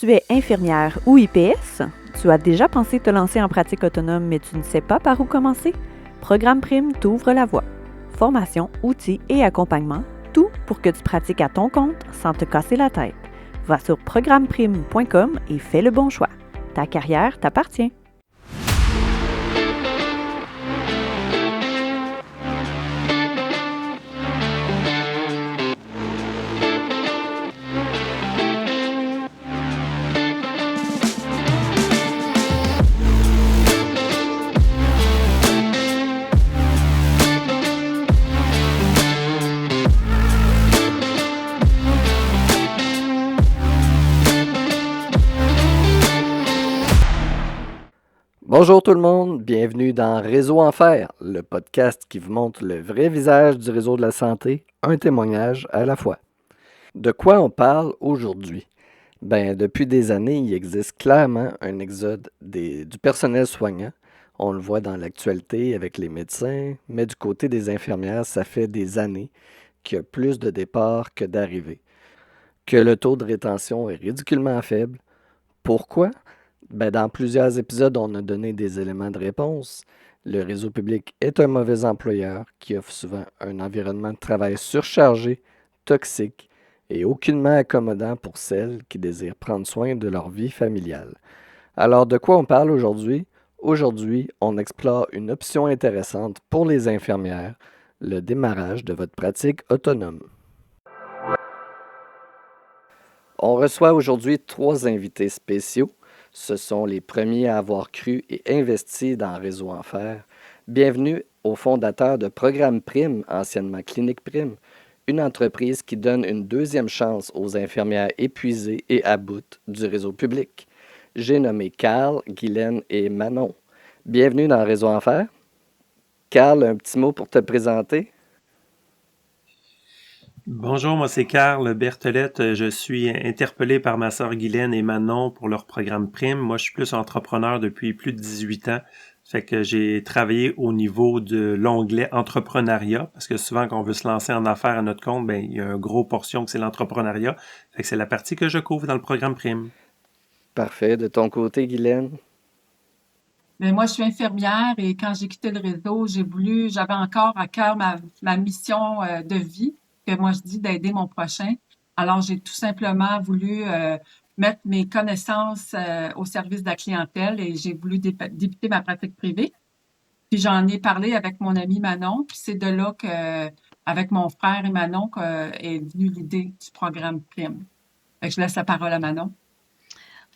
Tu es infirmière ou IPS? Tu as déjà pensé te lancer en pratique autonome, mais tu ne sais pas par où commencer? Programme Prime t'ouvre la voie. Formation, outils et accompagnement, tout pour que tu pratiques à ton compte sans te casser la tête. Va sur programmeprime.com et fais le bon choix. Ta carrière t'appartient. Bonjour tout le monde, bienvenue dans Réseau Enfer, le podcast qui vous montre le vrai visage du réseau de la santé, un témoignage à la fois. De quoi on parle aujourd'hui? Depuis des années, il existe clairement un exode du personnel soignant. On le voit dans l'actualité avec les médecins, mais du côté des infirmières, ça fait des années qu'il y a plus de départs que d'arrivées, que le taux de rétention est ridiculement faible. Pourquoi? Dans plusieurs épisodes, on a donné des éléments de réponse. Le réseau public est un mauvais employeur qui offre souvent un environnement de travail surchargé, toxique et aucunement accommodant pour celles qui désirent prendre soin de leur vie familiale. Alors, de quoi on parle aujourd'hui? Aujourd'hui, on explore une option intéressante pour les infirmières, le démarrage de votre pratique autonome. On reçoit aujourd'hui 3 invités spéciaux. Ce sont les premiers à avoir cru et investi dans Réseau Enfer. Bienvenue aux fondateurs de Programme Prime, anciennement Clinique Prime, une entreprise qui donne une deuxième chance aux infirmières épuisées et à bout du réseau public. J'ai nommé Carl, Guylaine et Manon. Bienvenue dans Réseau Enfer. Carl, un petit mot pour te présenter. Bonjour, moi c'est Carl Berthelette. Je suis interpellé par ma sœur Guylaine et Manon pour leur programme Prime. Moi, je suis plus entrepreneur depuis plus de 18 ans. Fait que j'ai travaillé au niveau de l'onglet entrepreneuriat, parce que souvent quand on veut se lancer en affaires à notre compte, il y a une grosse portion que c'est l'entrepreneuriat. Fait que c'est la partie que je couvre dans le programme Prime. Parfait. De ton côté, Guylaine? Moi, je suis infirmière et quand j'ai quitté le réseau, j'avais encore à cœur ma mission de vie, que moi je dis d'aider mon prochain. Alors, j'ai tout simplement voulu mettre mes connaissances au service de la clientèle et j'ai voulu débuter ma pratique privée. Puis j'en ai parlé avec mon ami Manon, puis c'est de là que, avec mon frère et Manon, est venue l'idée du programme Prime. Fait que je laisse la parole à Manon.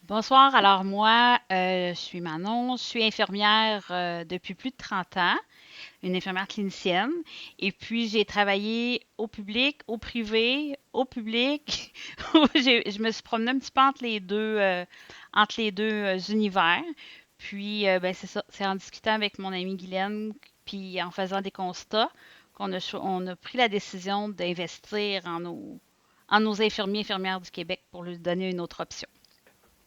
Bonsoir, alors moi, je suis Manon, je suis infirmière depuis plus de 30 ans, une infirmière clinicienne, et puis j'ai travaillé au public, au privé, au public. Je me suis promenée un petit peu entre les deux univers. Puis, c'est ça, c'est en discutant avec mon amie Guylaine, puis en faisant des constats, on a pris la décision d'investir en nos infirmiers et infirmières du Québec pour lui donner une autre option.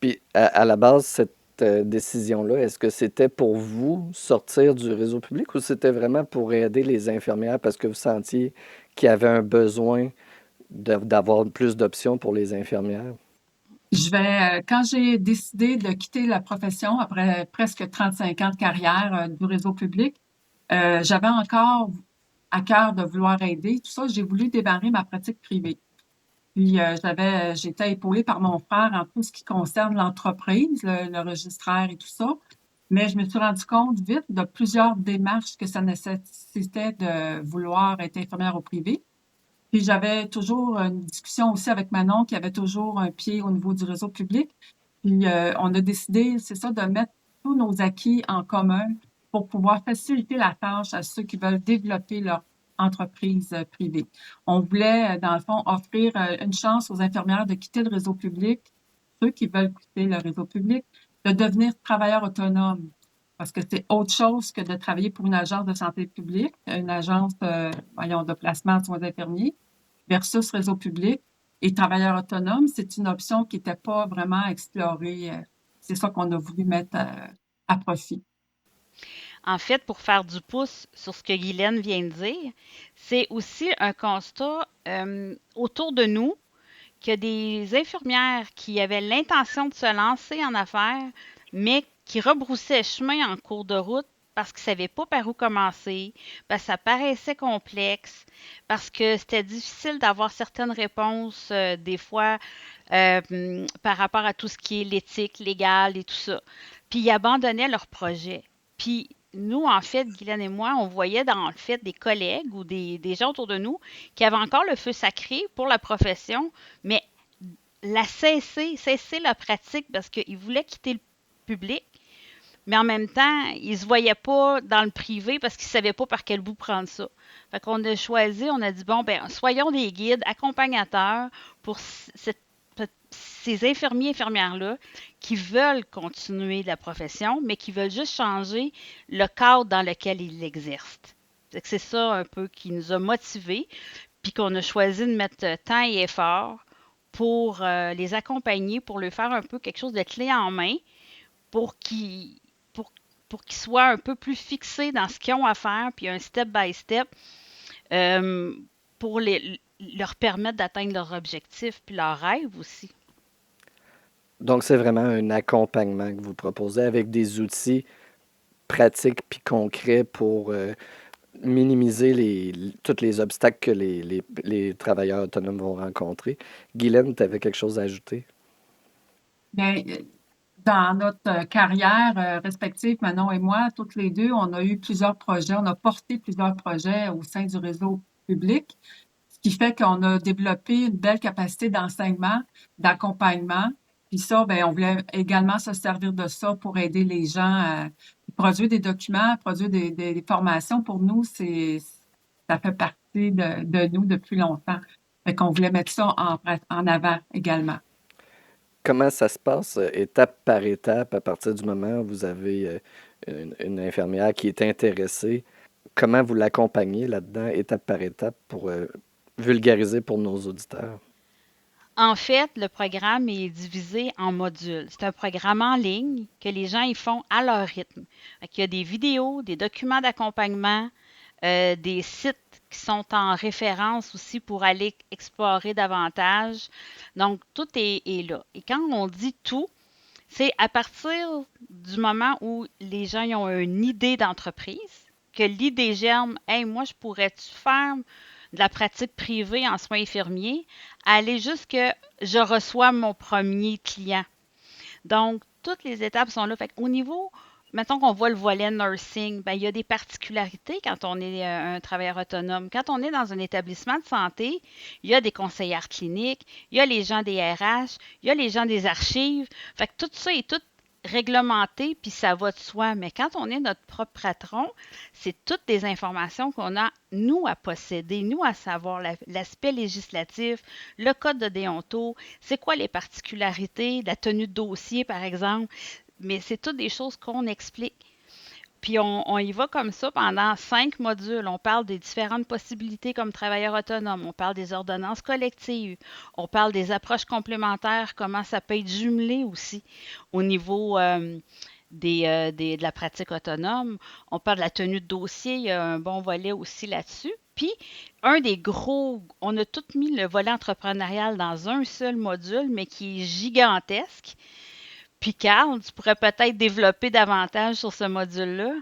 Puis, à la base, cette décision-là, est-ce que c'était pour vous sortir du réseau public ou c'était vraiment pour aider les infirmières parce que vous sentiez qu'il y avait un besoin d'avoir plus d'options pour les infirmières? Quand j'ai décidé de quitter la profession après presque 35 ans de carrière du réseau public, j'avais encore à cœur de vouloir aider. Tout ça, j'ai voulu démarrer ma pratique privée. Puis j'étais épaulée par mon frère en tout ce qui concerne l'entreprise, le registraire et tout ça. Mais je me suis rendu compte vite de plusieurs démarches que ça nécessitait de vouloir être infirmière au privé. Puis j'avais toujours une discussion aussi avec Manon qui avait toujours un pied au niveau du réseau public. Puis on a décidé, c'est ça, de mettre tous nos acquis en commun pour pouvoir faciliter la tâche à ceux qui veulent développer leur entreprise privée. On voulait, dans le fond, offrir une chance aux infirmières de quitter le réseau public, ceux qui veulent quitter le réseau public, de devenir travailleurs autonomes. Parce que c'est autre chose que de travailler pour une agence de santé publique, une agence, de placement de soins infirmiers, versus réseau public. Et travailleurs autonomes, c'est une option qui n'était pas vraiment explorée. C'est ça qu'on a voulu mettre à profit. En fait, pour faire du pouce sur ce que Guylaine vient de dire, c'est aussi un constat autour de nous qu'il y a des infirmières qui avaient l'intention de se lancer en affaires, mais qui rebroussaient chemin en cours de route parce qu'ils ne savaient pas par où commencer, parce que ça paraissait complexe, parce que c'était difficile d'avoir certaines réponses, des fois, par rapport à tout ce qui est l'éthique légale et tout ça. Puis ils abandonnaient leur projet. Puis nous, en fait, Guylaine et moi, on voyait dans le fait des collègues ou des gens autour de nous qui avaient encore le feu sacré pour la profession, mais cesser la pratique parce qu'ils voulaient quitter le public, mais en même temps, ils ne se voyaient pas dans le privé parce qu'ils ne savaient pas par quel bout prendre ça. Fait qu'on a choisi, on a dit, bon, ben, soyons des guides, accompagnateurs pour ces infirmiers et infirmières-là qui veulent continuer la profession, mais qui veulent juste changer le cadre dans lequel ils l'exercent. C'est ça un peu qui nous a motivés, puis qu'on a choisi de mettre temps et effort pour les accompagner, pour leur faire un peu quelque chose de clé en main, pour qu'ils soient un peu plus fixés dans ce qu'ils ont à faire, puis un step by step pour leur permettre d'atteindre leurs objectifs, puis leurs rêves aussi. Donc, c'est vraiment un accompagnement que vous proposez avec des outils pratiques puis concrets pour minimiser tous les obstacles que les travailleurs autonomes vont rencontrer. Guylaine, tu avais quelque chose à ajouter? Bien, dans notre carrière respective, Manon et moi, toutes les deux, on a eu plusieurs projets, on a porté plusieurs projets au sein du réseau public, ce qui fait qu'on a développé une belle capacité d'enseignement, d'accompagnement. Puis ça, ben, on voulait également se servir de ça pour aider les gens à produire des documents, à produire des formations. Pour nous, ça fait partie de nous depuis longtemps. Fait qu'on voulait mettre ça en avant également. Comment ça se passe étape par étape à partir du moment où vous avez une infirmière qui est intéressée? Comment vous l'accompagnez là-dedans, étape par étape, pour vulgariser pour nos auditeurs? En fait, le programme est divisé en modules. C'est un programme en ligne que les gens ils font à leur rythme. Il y a des vidéos, des documents d'accompagnement, des sites qui sont en référence aussi pour aller explorer davantage. Donc, tout est là. Et quand on dit tout, c'est à partir du moment où les gens ils ont une idée d'entreprise, que l'idée germe, hey, moi, je pourrais-tu faire de la pratique privée en soins infirmiers, à aller jusque je reçois mon premier client. Donc, toutes les étapes sont là. Fait au niveau, mettons qu'on voit le volet nursing, ben, il y a des particularités quand on est un travailleur autonome. Quand on est dans un établissement de santé, il y a des conseillères cliniques, il y a les gens des RH, il y a les gens des archives. Fait que tout ça est tout réglementé, puis ça va de soi. Mais quand on est notre propre patron, c'est toutes des informations qu'on a, nous, à posséder, nous, à savoir l'aspect législatif, le code de déonto, c'est quoi les particularités, la tenue de dossier, par exemple. Mais c'est toutes des choses qu'on explique. Puis on y va comme ça pendant 5 modules. On parle des différentes possibilités comme travailleur autonome. On parle des ordonnances collectives. On parle des approches complémentaires, comment ça peut être jumelé aussi au niveau de la pratique autonome. On parle de la tenue de dossier. Il y a un bon volet aussi là-dessus. Puis, un des gros, on a tout mis le volet entrepreneurial dans un seul module, mais qui est gigantesque. Puis, Carl, tu pourrais peut-être développer davantage sur ce module-là?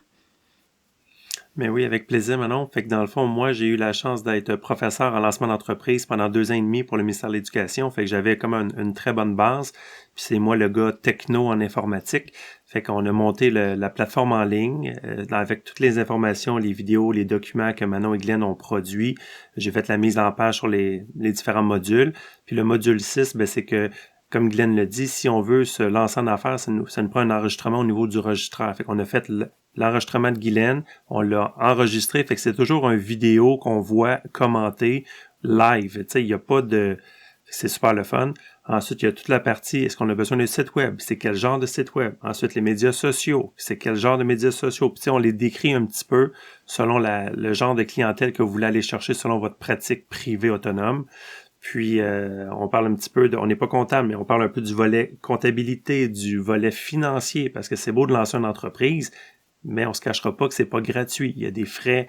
Mais oui, avec plaisir, Manon. Fait que dans le fond, moi, j'ai eu la chance d'être professeur en lancement d'entreprise pendant 2 ans et demi pour le ministère de l'Éducation. Fait que j'avais comme une très bonne base. Puis c'est moi le gars techno en informatique. Fait qu'on a monté la plateforme en ligne avec toutes les informations, les vidéos, les documents que Manon et Glenn ont produits. J'ai fait la mise en page sur les différents modules. Puis le module 6, ben, c'est que comme Glenn le dit, si on veut se lancer en affaires, ça nous prend un enregistrement au niveau du registraire. Fait qu'on a fait l'enregistrement de Guylaine, on l'a enregistré, fait que c'est toujours une vidéo qu'on voit commenter live. Tu sais, il n'y a pas de... C'est super le fun. Ensuite, il y a toute la partie, est-ce qu'on a besoin d'un site web? C'est quel genre de site web? Ensuite, les médias sociaux. C'est quel genre de médias sociaux? Puis, tu sais, on les décrit un petit peu selon le genre de clientèle que vous voulez aller chercher selon votre pratique privée autonome. Puis, on parle un petit peu on n'est pas comptable, mais on parle un peu du volet comptabilité, du volet financier, parce que c'est beau de lancer une entreprise, mais on se cachera pas que c'est pas gratuit. Il y a des frais,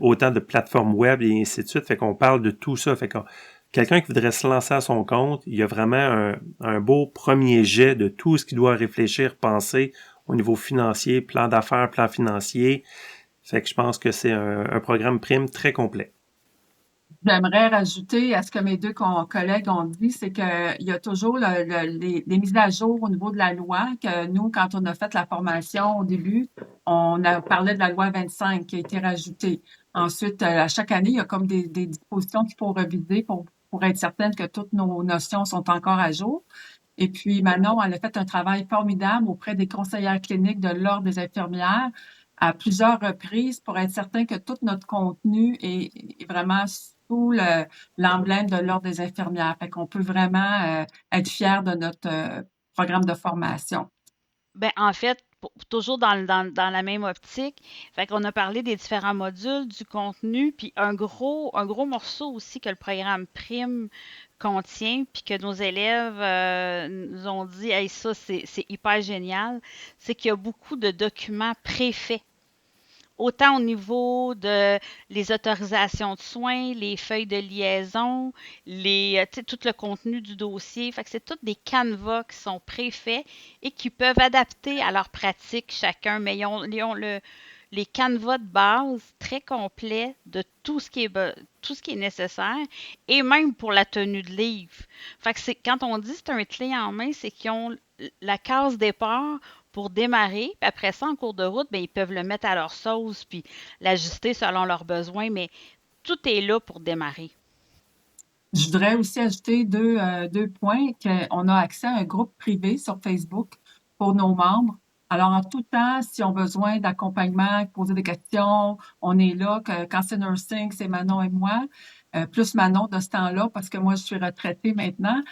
autant de plateformes web et ainsi de suite. Fait qu'on parle de tout ça. Fait qu'on quelqu'un qui voudrait se lancer à son compte, il y a vraiment un beau premier jet de tout ce qu'il doit réfléchir, penser au niveau financier, plan d'affaires, plan financier. Fait que je pense que c'est un programme prime très complet. J'aimerais rajouter à ce que mes deux collègues ont dit, c'est qu'il y a toujours les mises à jour au niveau de la loi, que nous, quand on a fait la formation au début, on a parlé de la loi 25 qui a été rajoutée. Ensuite, à chaque année, il y a comme des dispositions qu'il faut reviser pour être certaine que toutes nos notions sont encore à jour. Et puis, Manon, elle a fait un travail formidable auprès des conseillères cliniques de l'Ordre des infirmières à plusieurs reprises pour être certain que tout notre contenu est vraiment sous l'emblème de l'Ordre des infirmières. Fait qu'on peut vraiment être fiers de notre programme de formation. Ben, en fait, toujours dans la même optique, fait qu'on a parlé des différents modules, du contenu, puis un gros morceau aussi que le programme Prime contient, puis que nos élèves nous ont dit, hey, ça, c'est hyper génial, c'est qu'il y a beaucoup de documents préfaits autant au niveau de les autorisations de soins, les feuilles de liaison, tout le contenu du dossier. Fait que c'est tous des canevas qui sont préfaits et qui peuvent adapter à leur pratique chacun, mais ils ont les canevas de base très complets de tout ce qui est nécessaire et même pour la tenue de livre. Fait que quand on dit c'est un clé en main, c'est qu'ils ont la case départ pour démarrer, puis après ça, en cours de route, bien, ils peuvent le mettre à leur sauce, puis l'ajuster selon leurs besoins, mais tout est là pour démarrer. Je voudrais aussi ajouter deux points, qu'on a accès à un groupe privé sur Facebook pour nos membres. Alors, en tout temps, si on a besoin d'accompagnement, poser des questions, on est là. Quand c'est nursing, c'est Manon et moi, plus Manon de ce temps-là, parce que moi, je suis retraitée maintenant.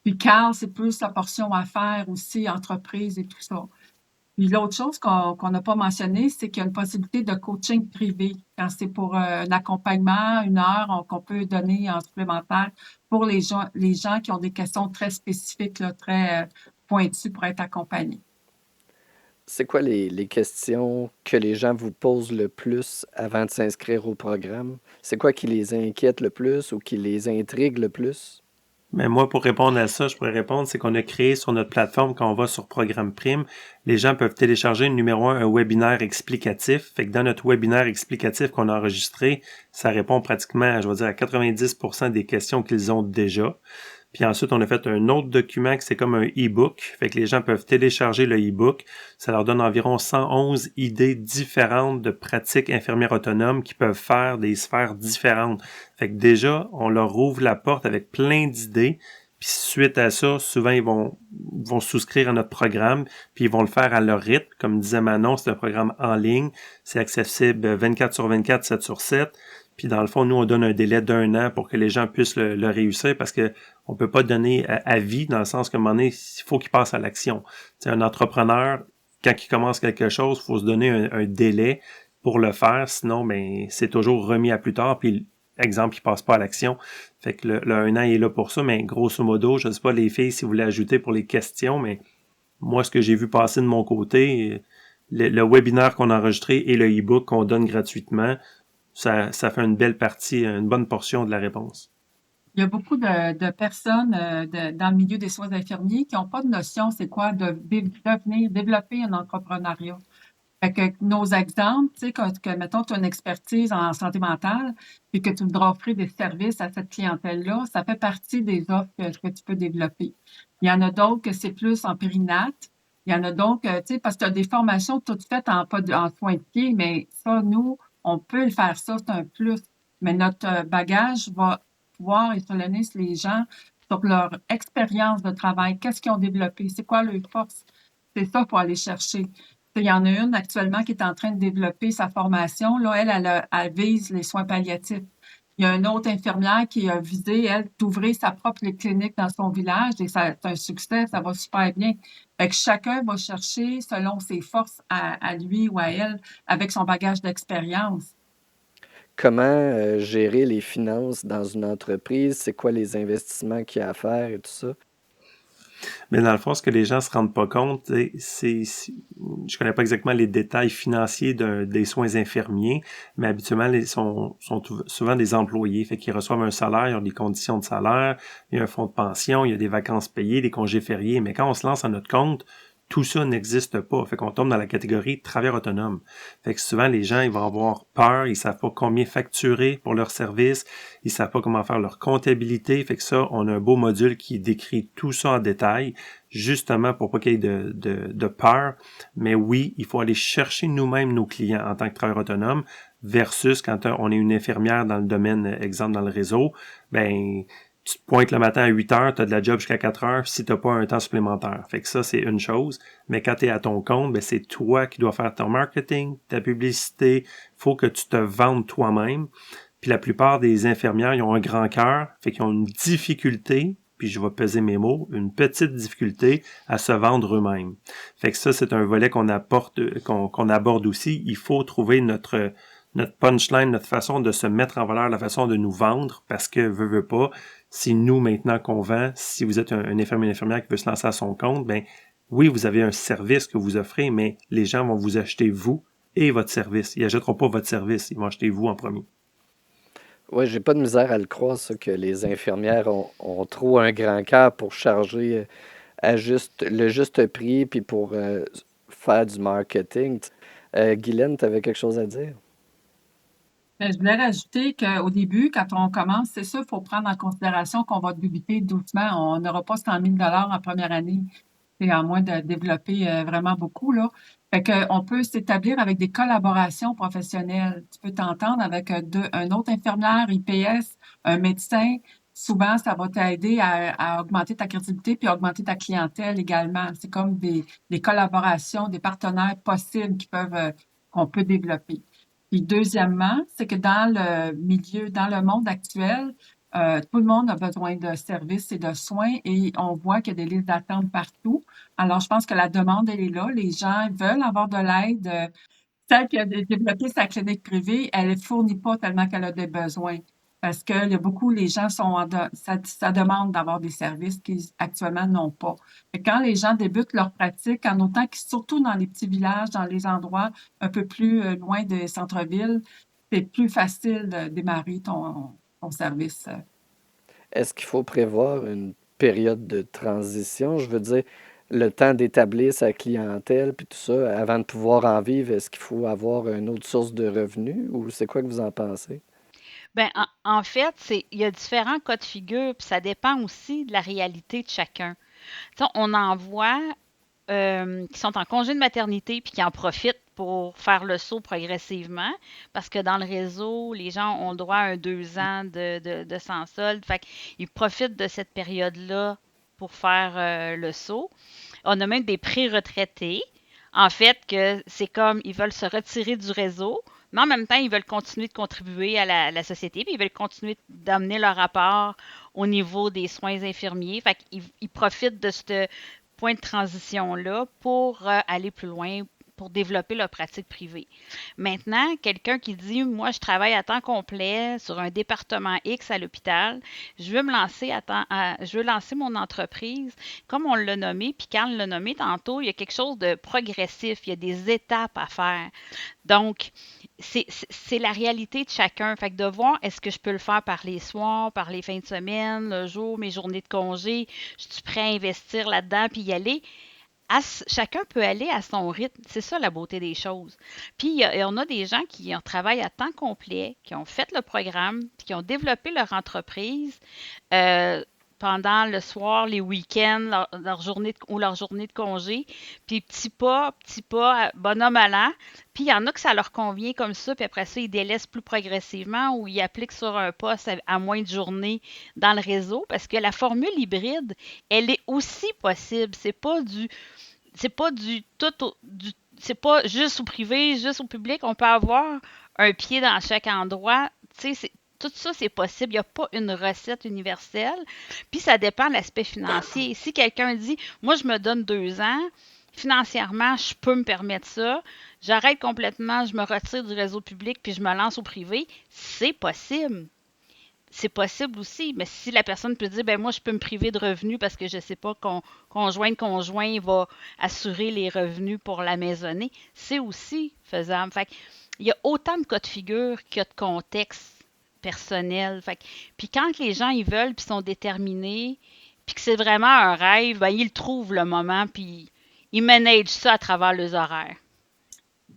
Puis Carl, c'est plus la portion affaires aussi, entreprise et tout ça. Puis l'autre chose qu'on n'a pas mentionné, c'est qu'il y a une possibilité de coaching privé quand c'est pour un accompagnement, une heure qu'on peut donner en supplémentaire pour les gens qui ont des questions très spécifiques, là, très pointues pour être accompagnés. C'est quoi les questions que les gens vous posent le plus avant de s'inscrire au programme? C'est quoi qui les inquiète le plus ou qui les intrigue le plus? Mais moi, pour répondre à ça, je pourrais répondre, c'est qu'on a créé sur notre plateforme, quand on va sur Programme Prime, les gens peuvent télécharger, numéro un webinaire explicatif. Fait que dans notre webinaire explicatif qu'on a enregistré, ça répond pratiquement, je vais dire, à 90% des questions qu'ils ont déjà. Puis ensuite, on a fait un autre document qui c'est comme un e-book. Fait que les gens peuvent télécharger le e-book. Ça leur donne environ 111 idées différentes de pratiques infirmières autonomes qui peuvent faire des sphères différentes. Fait que déjà, on leur ouvre la porte avec plein d'idées. Puis suite à ça, souvent, ils vont souscrire à notre programme, puis ils vont le faire à leur rythme. Comme disait Manon, c'est un programme en ligne. C'est accessible 24 sur 24, 7 sur 7. Puis dans le fond, nous, on donne un délai d'1 an pour que les gens puissent le réussir parce que on peut pas donner à vie dans le sens qu'à un moment donné, il faut qu'il passe à l'action. C'est un entrepreneur, quand il commence quelque chose, il faut se donner un délai pour le faire. Sinon, ben c'est toujours remis à plus tard. Puis, exemple, il passe pas à l'action. Fait que le 1 an, il est là pour ça. Mais grosso modo, je ne sais pas les filles si vous voulez ajouter pour les questions, mais moi, ce que j'ai vu passer de mon côté, le webinaire qu'on a enregistré et le e-book qu'on donne gratuitement, ça fait une belle partie, une bonne portion de la réponse. Il y a beaucoup de personnes dans le milieu des soins infirmiers qui n'ont pas de notion c'est quoi de devenir, développer un entrepreneuriat. Fait que nos exemples, tu sais, mettons, tu as une expertise en santé mentale et que tu voudras offrir des services à cette clientèle-là, ça fait partie des offres que tu peux développer. Il y en a d'autres que c'est plus en périnate. Il y en a d'autres, tu sais, parce que tu as des formations toutes faites en soins de pied, mais ça, nous, on peut le faire ça, c'est un plus. Mais notre bagage va pouvoir étalonner les gens sur leur expérience de travail. Qu'est-ce qu'ils ont développé? C'est quoi leur force? C'est ça pour aller chercher. Il y en a une actuellement qui est en train de développer sa formation. Là, elle vise les soins palliatifs. Il y a une autre infirmière qui a visé, elle, d'ouvrir sa propre clinique dans son village et ça, c'est un succès, ça va super bien. Fait que chacun va chercher selon ses forces à lui ou à elle avec son bagage d'expérience. Comment gérer les finances dans une entreprise? C'est quoi les investissements qu'il y a à faire et tout ça? Mais dans le fond, ce que les gens se rendent pas compte, je connais pas exactement les détails financiers des soins infirmiers, mais habituellement, ils sont souvent des employés, fait qu'ils reçoivent un salaire, ils ont des conditions de salaire, il y a un fonds de pension, il y a des vacances payées, des congés fériés, mais quand on se lance à notre compte, tout ça n'existe pas. Fait qu'on tombe dans la catégorie travailleur autonome. Fait que souvent, les gens, ils vont avoir peur, ils savent pas combien facturer pour leur service, ils savent pas comment faire leur comptabilité. Fait que ça, on a un beau module qui décrit tout ça en détail, justement pour pas qu'il y ait de peur. Mais oui, il faut aller chercher nous-mêmes nos clients en tant que travailleur autonome versus quand on est une infirmière dans le domaine, exemple, dans le réseau, ben tu te pointes le matin à 8 heures, tu as de la job jusqu'à 4 heures si tu n'as pas un temps supplémentaire. Fait que ça, c'est une chose. Mais quand tu es à ton compte, ben, c'est toi qui dois faire ton marketing, ta publicité. Faut que tu te vendes toi-même. Puis la plupart des infirmières, ils ont un grand cœur, fait qu'ils ont une difficulté, puis je vais peser mes mots, une petite difficulté à se vendre eux-mêmes. Fait que ça, c'est un volet qu'on aborde aussi. Il faut trouver notre punchline, notre façon de se mettre en valeur, la façon de nous vendre, parce que veut pas, c'est nous maintenant qu'on vend. Si vous êtes un infirmier, une infirmière qui veut se lancer à son compte, ben oui, vous avez un service que vous offrez, mais les gens vont vous acheter vous et votre service. Ils n'achèteront pas votre service, ils vont acheter vous en premier. Oui, j'ai pas de misère à le croire, ça, que les infirmières ont trop un grand cœur pour charger le juste prix puis pour faire du marketing. Guylaine, tu avais quelque chose à dire? Je voulais rajouter qu'au début, quand on commence, c'est sûr, il faut prendre en considération qu'on va débuter doucement. On n'aura pas 100 000 en première année, et à moins de développer vraiment beaucoup, là. Fait qu'on peut s'établir avec des collaborations professionnelles. Tu peux t'entendre avec un autre infirmière, IPS, un médecin. Souvent, ça va t'aider à augmenter ta crédibilité puis à augmenter ta clientèle également. C'est comme des collaborations, des partenaires possibles qu'on peut développer. Puis deuxièmement, c'est que dans le milieu, dans le monde actuel, tout le monde a besoin de services et de soins et on voit qu'il y a des listes d'attente partout. Alors, je pense que la demande, elle est là. Les gens veulent avoir de l'aide. Celle qui a développé sa clinique privée, elle ne fournit pas tellement qu'elle a des besoins. Parce que il y a beaucoup, les gens ça demande d'avoir des services qu'ils actuellement n'ont pas. Et quand les gens débutent leur pratique, en autant que surtout dans les petits villages, dans les endroits un peu plus loin des centres-villes, c'est plus facile de démarrer ton service. Est-ce qu'il faut prévoir une période de transition? Je veux dire, le temps d'établir sa clientèle puis tout ça, avant de pouvoir en vivre, est-ce qu'il faut avoir une autre source de revenus ou c'est quoi que vous en pensez? Ben, en fait, il y a différents cas de figure, puis ça dépend aussi de la réalité de chacun. Tu sais, on en voit qui sont en congé de maternité puis qui en profitent pour faire le saut progressivement parce que dans le réseau, les gens ont le droit à un 2 ans de sans solde. Fait qu'ils profitent de cette période-là pour faire le saut. On a même des pré-retraités. En fait, que c'est comme ils veulent se retirer du réseau, mais en même temps, ils veulent continuer de contribuer à la société, puis ils veulent continuer d'amener leur rapport au niveau des soins infirmiers. Fait qu'ils profitent de ce point de transition-là pour aller plus loin, pour développer leur pratique privée. Maintenant, quelqu'un qui dit, moi, je travaille à temps complet sur un département X à l'hôpital, je veux me lancer je veux lancer mon entreprise, comme on l'a nommé, puis quand on l'a nommé tantôt, il y a quelque chose de progressif, il y a des étapes à faire. Donc, c'est la réalité de chacun. Fait que de voir, est-ce que je peux le faire par les soirs, par les fins de semaine, le jour, mes journées de congé, je suis prêt à investir là-dedans puis y aller. Chacun peut aller à son rythme. C'est ça la beauté des choses. Puis, on a des gens qui travaillent à temps complet, qui ont fait le programme, puis qui ont développé leur entreprise pendant le soir, les week-ends, leur journée de congé. Puis, petit pas, bonhomme allant. Puis, il y en a que ça leur convient comme ça, puis après ça, ils délaissent plus progressivement ou ils appliquent sur un poste à moins de journées dans le réseau parce que la formule hybride, elle est aussi possible. C'est pas juste au privé, juste au public. On peut avoir un pied dans chaque endroit. Tu sais, tout ça, c'est possible. Il n'y a pas une recette universelle. Puis, ça dépend de l'aspect financier. Si quelqu'un dit, moi, je me donne 2 ans, financièrement, je peux me permettre ça, j'arrête complètement, je me retire du réseau public, puis je me lance au privé, c'est possible. c'est possible aussi, mais si la personne peut dire, ben moi, je peux me priver de revenus parce que je sais pas qu'on conjoint va assurer les revenus pour la maisonnée, c'est aussi faisable. Fait il y a autant de cas de figure qu'il y a de contexte personnel. Puis quand les gens ils veulent puis sont déterminés, puis que c'est vraiment un rêve, ben ils trouvent le moment puis ils managent ça à travers les horaires.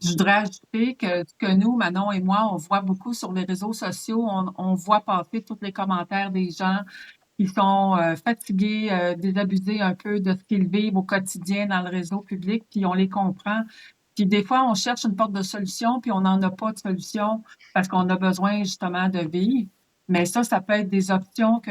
Je voudrais ajouter que nous, Manon et moi, on voit beaucoup sur les réseaux sociaux, on voit passer tous les commentaires des gens qui sont fatigués, désabusés un peu de ce qu'ils vivent au quotidien dans le réseau public, puis on les comprend. Puis des fois, on cherche une porte de solution, puis on n'en a pas de solution parce qu'on a besoin justement de vivre. Mais ça peut être des options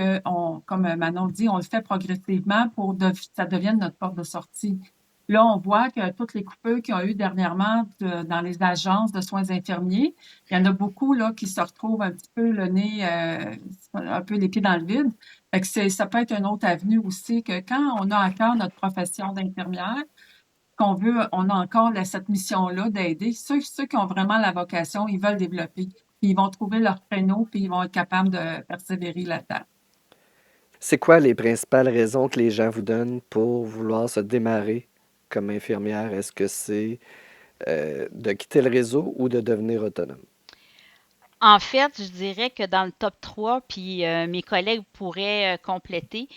comme Manon dit, on le fait progressivement pour que ça devienne notre porte de sortie. Là, on voit que toutes les coupures qu'il y a eu dernièrement dans les agences de soins infirmiers, il y en a beaucoup là qui se retrouvent un petit peu le nez, un peu les pieds dans le vide. Fait que ça peut être une autre avenue aussi que quand on a à cœur notre profession d'infirmière, on a encore cette mission-là d'aider. Ceux qui ont vraiment la vocation, ils veulent développer. Puis ils vont trouver leur créneau, puis ils vont être capables de persévérer là-dedans. C'est quoi les principales raisons que les gens vous donnent pour vouloir se démarrer comme infirmière? Est-ce que c'est de quitter le réseau ou de devenir autonome? En fait, je dirais que dans le top 3, puis mes collègues pourraient compléter,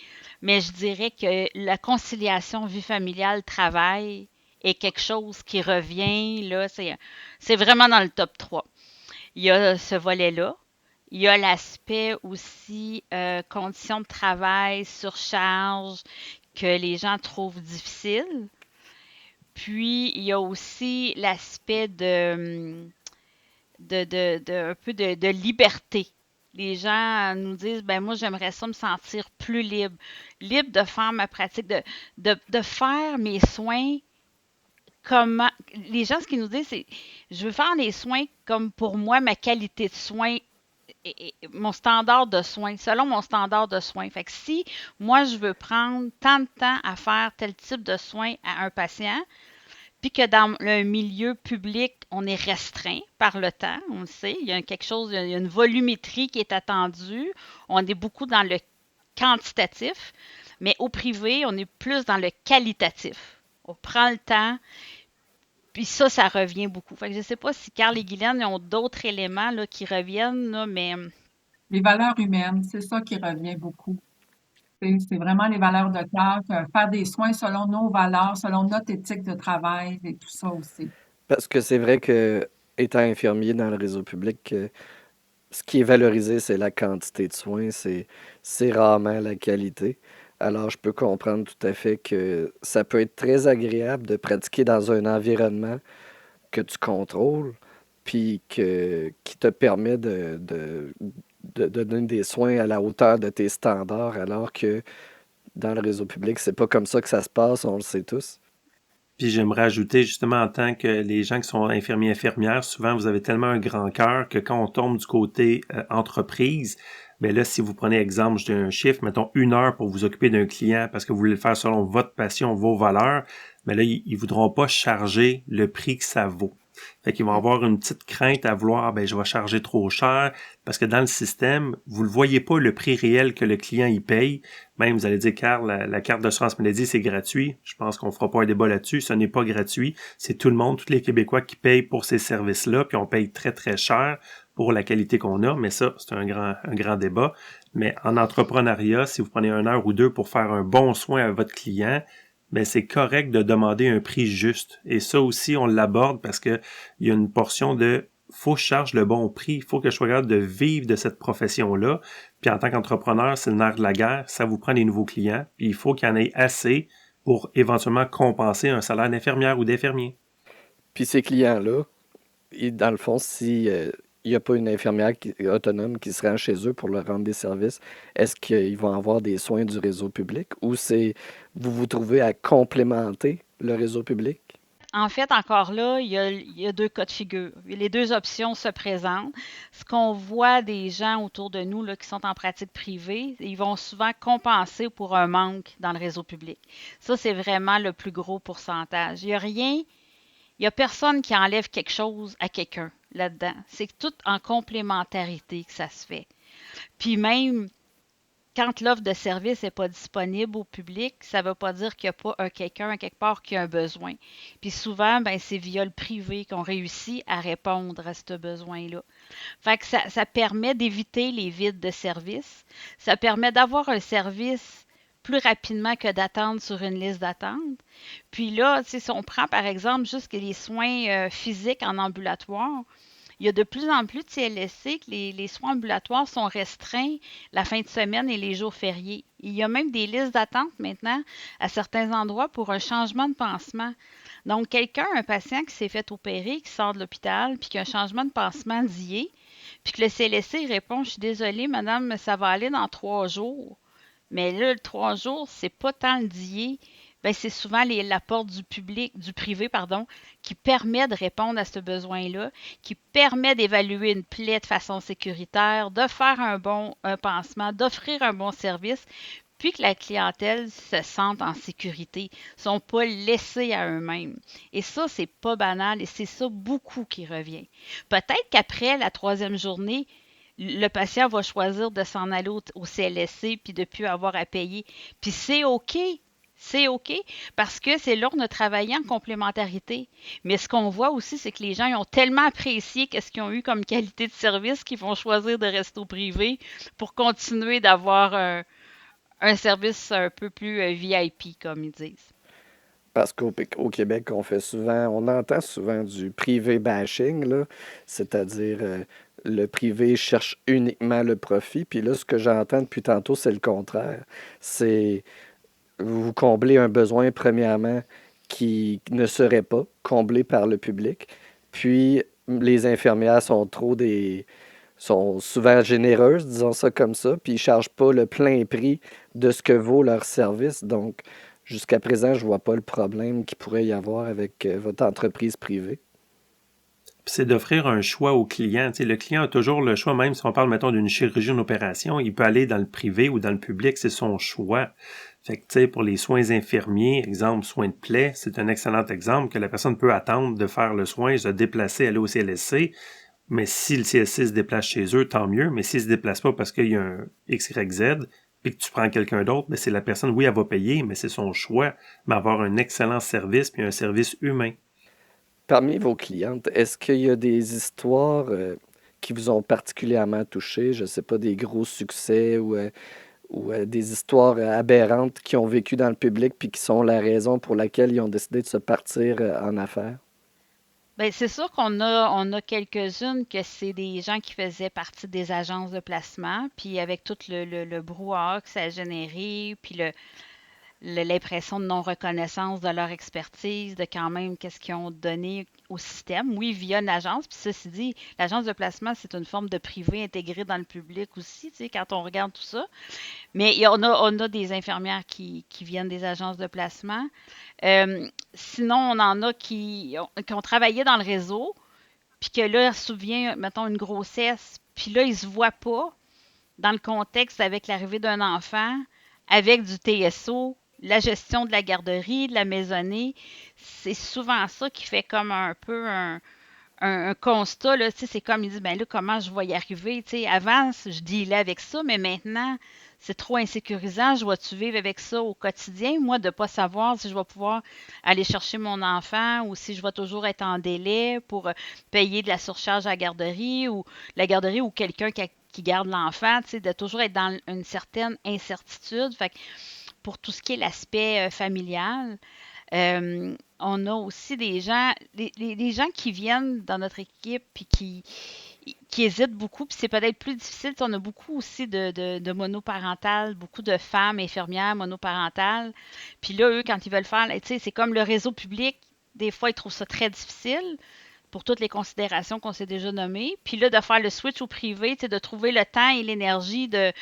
mais je dirais que la conciliation vie familiale-travail est quelque chose qui revient, là, c'est vraiment dans le top 3. Il y a ce volet-là. Il y a l'aspect aussi conditions de travail, surcharge, que les gens trouvent difficile. Puis, il y a aussi l'aspect un peu de liberté. Les gens nous disent, ben moi, j'aimerais ça me sentir plus libre. Libre de faire ma pratique, de faire mes soins comment. Les gens, ce qu'ils nous disent, c'est, je veux faire les soins comme pour moi, ma qualité de soins et mon standard de soins, selon mon standard de soins. Fait que si moi, je veux prendre tant de temps à faire tel type de soins à un patient, puis que dans le milieu public, on est restreint par le temps, on le sait, il y a il y a une volumétrie qui est attendue, on est beaucoup dans le quantitatif, mais au privé, on est plus dans le qualitatif. On prend le temps, puis ça revient beaucoup. Fait que je ne sais pas si Carl et Guylaine ont d'autres éléments là, qui reviennent, là, mais Les valeurs humaines, c'est ça qui revient beaucoup. C'est vraiment les valeurs de cœur, faire des soins selon nos valeurs, selon notre éthique de travail et tout ça aussi. Parce que c'est vrai que, étant infirmier dans le réseau public, ce qui est valorisé, c'est la quantité de soins, c'est rarement la qualité. Alors, je peux comprendre tout à fait que ça peut être très agréable de pratiquer dans un environnement que tu contrôles, puis qui te permet de donner des soins à la hauteur de tes standards, alors que dans le réseau public, c'est pas comme ça que ça se passe, on le sait tous. Puis j'aimerais ajouter justement en tant que les gens qui sont infirmiers infirmières, souvent vous avez tellement un grand cœur que quand on tombe du côté entreprise, ben là, si vous prenez exemple, je dis un chiffre, mettons 1 heure pour vous occuper d'un client parce que vous voulez le faire selon votre passion, vos valeurs, mais là, ils voudront pas charger le prix que ça vaut. Fait qu'ils vont avoir une petite crainte à vouloir, ben je vais charger trop cher, parce que dans le système, vous ne voyez pas le prix réel que le client y paye. Même, vous allez dire, Carl, la carte d'assurance maladie, c'est gratuit. Je pense qu'on fera pas un débat là-dessus. Ce n'est pas gratuit. C'est tout le monde, tous les Québécois qui payent pour ces services-là, puis on paye très, très cher pour la qualité qu'on a, mais ça, c'est un grand débat. Mais en entrepreneuriat, si vous prenez 1 heure ou 2 pour faire un bon soin à votre client, ben c'est correct de demander un prix juste. Et ça aussi, on l'aborde parce que il y a une portion de faut que je charge le bon prix, il faut que je sois capable de vivre de cette profession-là. Puis en tant qu'entrepreneur, c'est le nerf de la guerre, ça vous prend des nouveaux clients, puis il faut qu'il y en ait assez pour éventuellement compenser un salaire d'infirmière ou d'infirmier. Puis ces clients-là, dans le fond, si il n'y a pas une infirmière autonome qui se rend chez eux pour leur rendre des services, est-ce qu'ils vont avoir des soins du réseau public ou vous vous trouvez à complémenter le réseau public? en fait, encore là, il y a deux cas de figure. Les deux options se présentent. Ce qu'on voit des gens autour de nous là, qui sont en pratique privée, ils vont souvent compenser pour un manque dans le réseau public. Ça, c'est vraiment le plus gros pourcentage. Il y a personne qui enlève quelque chose à quelqu'un là-dedans. C'est tout en complémentarité que ça se fait. Puis même quand l'offre de service n'est pas disponible au public, ça ne veut pas dire qu'il n'y a pas quelqu'un à quelque part qui a un besoin. Puis souvent, ben, c'est via le privé qu'on réussit à répondre à ce besoin-là. Fait que ça permet d'éviter les vides de service. Ça permet d'avoir un service plus rapidement que d'attendre sur une liste d'attente. Puis là, si on prend par exemple juste les soins physiques en ambulatoire, il y a de plus en plus de CLSC que les soins ambulatoires sont restreints la fin de semaine et les jours fériés. Il y a même des listes d'attente maintenant à certains endroits pour un changement de pansement. Donc, un patient qui s'est fait opérer, qui sort de l'hôpital, puis qui a un changement de pansement d'IA, puis que le CLSC répond, je suis désolée, madame, mais ça va aller dans 3 jours. Mais là, le 3 jours, c'est pas tant le DIA. Ben, c'est souvent l'apport du privé, pardon, qui permet de répondre à ce besoin-là, qui permet d'évaluer une plaie de façon sécuritaire, de faire un pansement, d'offrir un bon service, puis que la clientèle se sente en sécurité, ne sont pas laissés à eux-mêmes. Et ça, c'est pas banal et c'est ça beaucoup qui revient. Peut-être qu'après la 3e journée, le patient va choisir de s'en aller au CLSC puis de ne plus avoir à payer. Puis c'est OK. C'est OK parce que c'est là qu'on a travaillé en complémentarité. Mais ce qu'on voit aussi, c'est que les gens ils ont tellement apprécié ce qu'ils ont eu comme qualité de service qu'ils vont choisir de rester au privé pour continuer d'avoir un service un peu plus VIP, comme ils disent. Parce qu'au Québec, on entend souvent du privé bashing, là, c'est-à-dire le privé cherche uniquement le profit. Puis là, ce que j'entends depuis tantôt, c'est le contraire. C'est vous comblez un besoin, premièrement, qui ne serait pas comblé par le public. Puis les infirmières sont souvent généreuses, disons ça comme ça, puis ils ne chargent pas le plein prix de ce que vaut leur service. Donc, jusqu'à présent, je ne vois pas le problème qu'il pourrait y avoir avec votre entreprise privée. C'est d'offrir un choix au client. Tu sais, le client a toujours le choix, même si on parle, mettons, d'une chirurgie, d'une opération, il peut aller dans le privé ou dans le public, c'est son choix. Fait que, tu sais, pour les soins infirmiers, exemple, soins de plaie, c'est un excellent exemple que la personne peut attendre de faire le soin, se déplacer, aller au CLSC. Mais si le CLSC se déplace chez eux, tant mieux. Mais s'il se déplace pas parce qu'il y a un XYZ, puis que tu prends quelqu'un d'autre, ben c'est la personne, oui, elle va payer, mais c'est son choix, mais avoir un excellent service, puis un service humain. Parmi vos clientes, est-ce qu'il y a des histoires qui vous ont particulièrement touché? Je ne sais pas, des gros succès ou des histoires aberrantes qui ont vécu dans le public puis qui sont la raison pour laquelle ils ont décidé de se partir en affaires? Bien, c'est sûr qu'on a quelques-unes que c'est des gens qui faisaient partie des agences de placement, puis avec tout le brouhaha que ça a généré, puis l'impression de non-reconnaissance de leur expertise, de quand même qu'est-ce qu'ils ont donné au système. Oui, via une agence. Puis ceci dit, l'agence de placement, c'est une forme de privé intégrée dans le public aussi, tu sais, quand on regarde tout ça. Mais on a des infirmières qui viennent des agences de placement. Sinon, on en a qui ont travaillé dans le réseau, puis que là, se souvient, mettons, une grossesse, puis là, ils ne se voient pas dans le contexte avec l'arrivée d'un enfant, avec du TSO, la gestion de la garderie, de la maisonnée. C'est souvent ça qui fait comme un peu un constat. Là, c'est comme il dit, ben là, comment je vais y arriver? Avant, je dealais avec ça, mais maintenant, c'est trop insécurisant. Je vais-tu vivre avec ça au quotidien? Moi, de ne pas savoir si je vais pouvoir aller chercher mon enfant ou si je vais toujours être en délai pour payer de la surcharge à la garderie ou quelqu'un qui garde l'enfant, de toujours être dans une certaine incertitude. Fait que pour tout ce qui est l'aspect familial, on a aussi des gens, des gens qui viennent dans notre équipe puis qui hésitent beaucoup, puis c'est peut-être plus difficile. On a beaucoup aussi de monoparentales, beaucoup de femmes infirmières monoparentales. Puis là, eux, quand ils veulent faire, c'est comme le réseau public, des fois, ils trouvent ça très difficile pour toutes les considérations qu'on s'est déjà nommées. Puis là, de faire le switch au privé, de trouver le temps et l'énergie de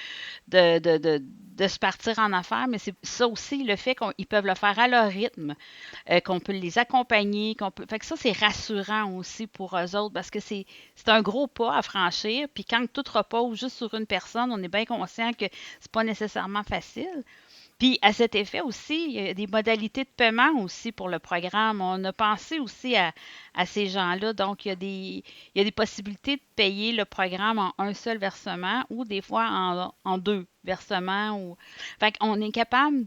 se partir en affaires, mais c'est ça aussi, le fait qu'ils peuvent le faire à leur rythme, qu'on peut les accompagner, Fait que ça, c'est rassurant aussi pour eux autres, parce que c'est un gros pas à franchir, puis quand tout repose juste sur une personne, on est bien conscient que c'est pas nécessairement facile. Puis à cet effet aussi, il y a des modalités de paiement aussi pour le programme. On a pensé aussi à ces gens-là. Donc, il y a des possibilités de payer le programme en un seul versement ou des fois en deux versements. Fait qu'on est capable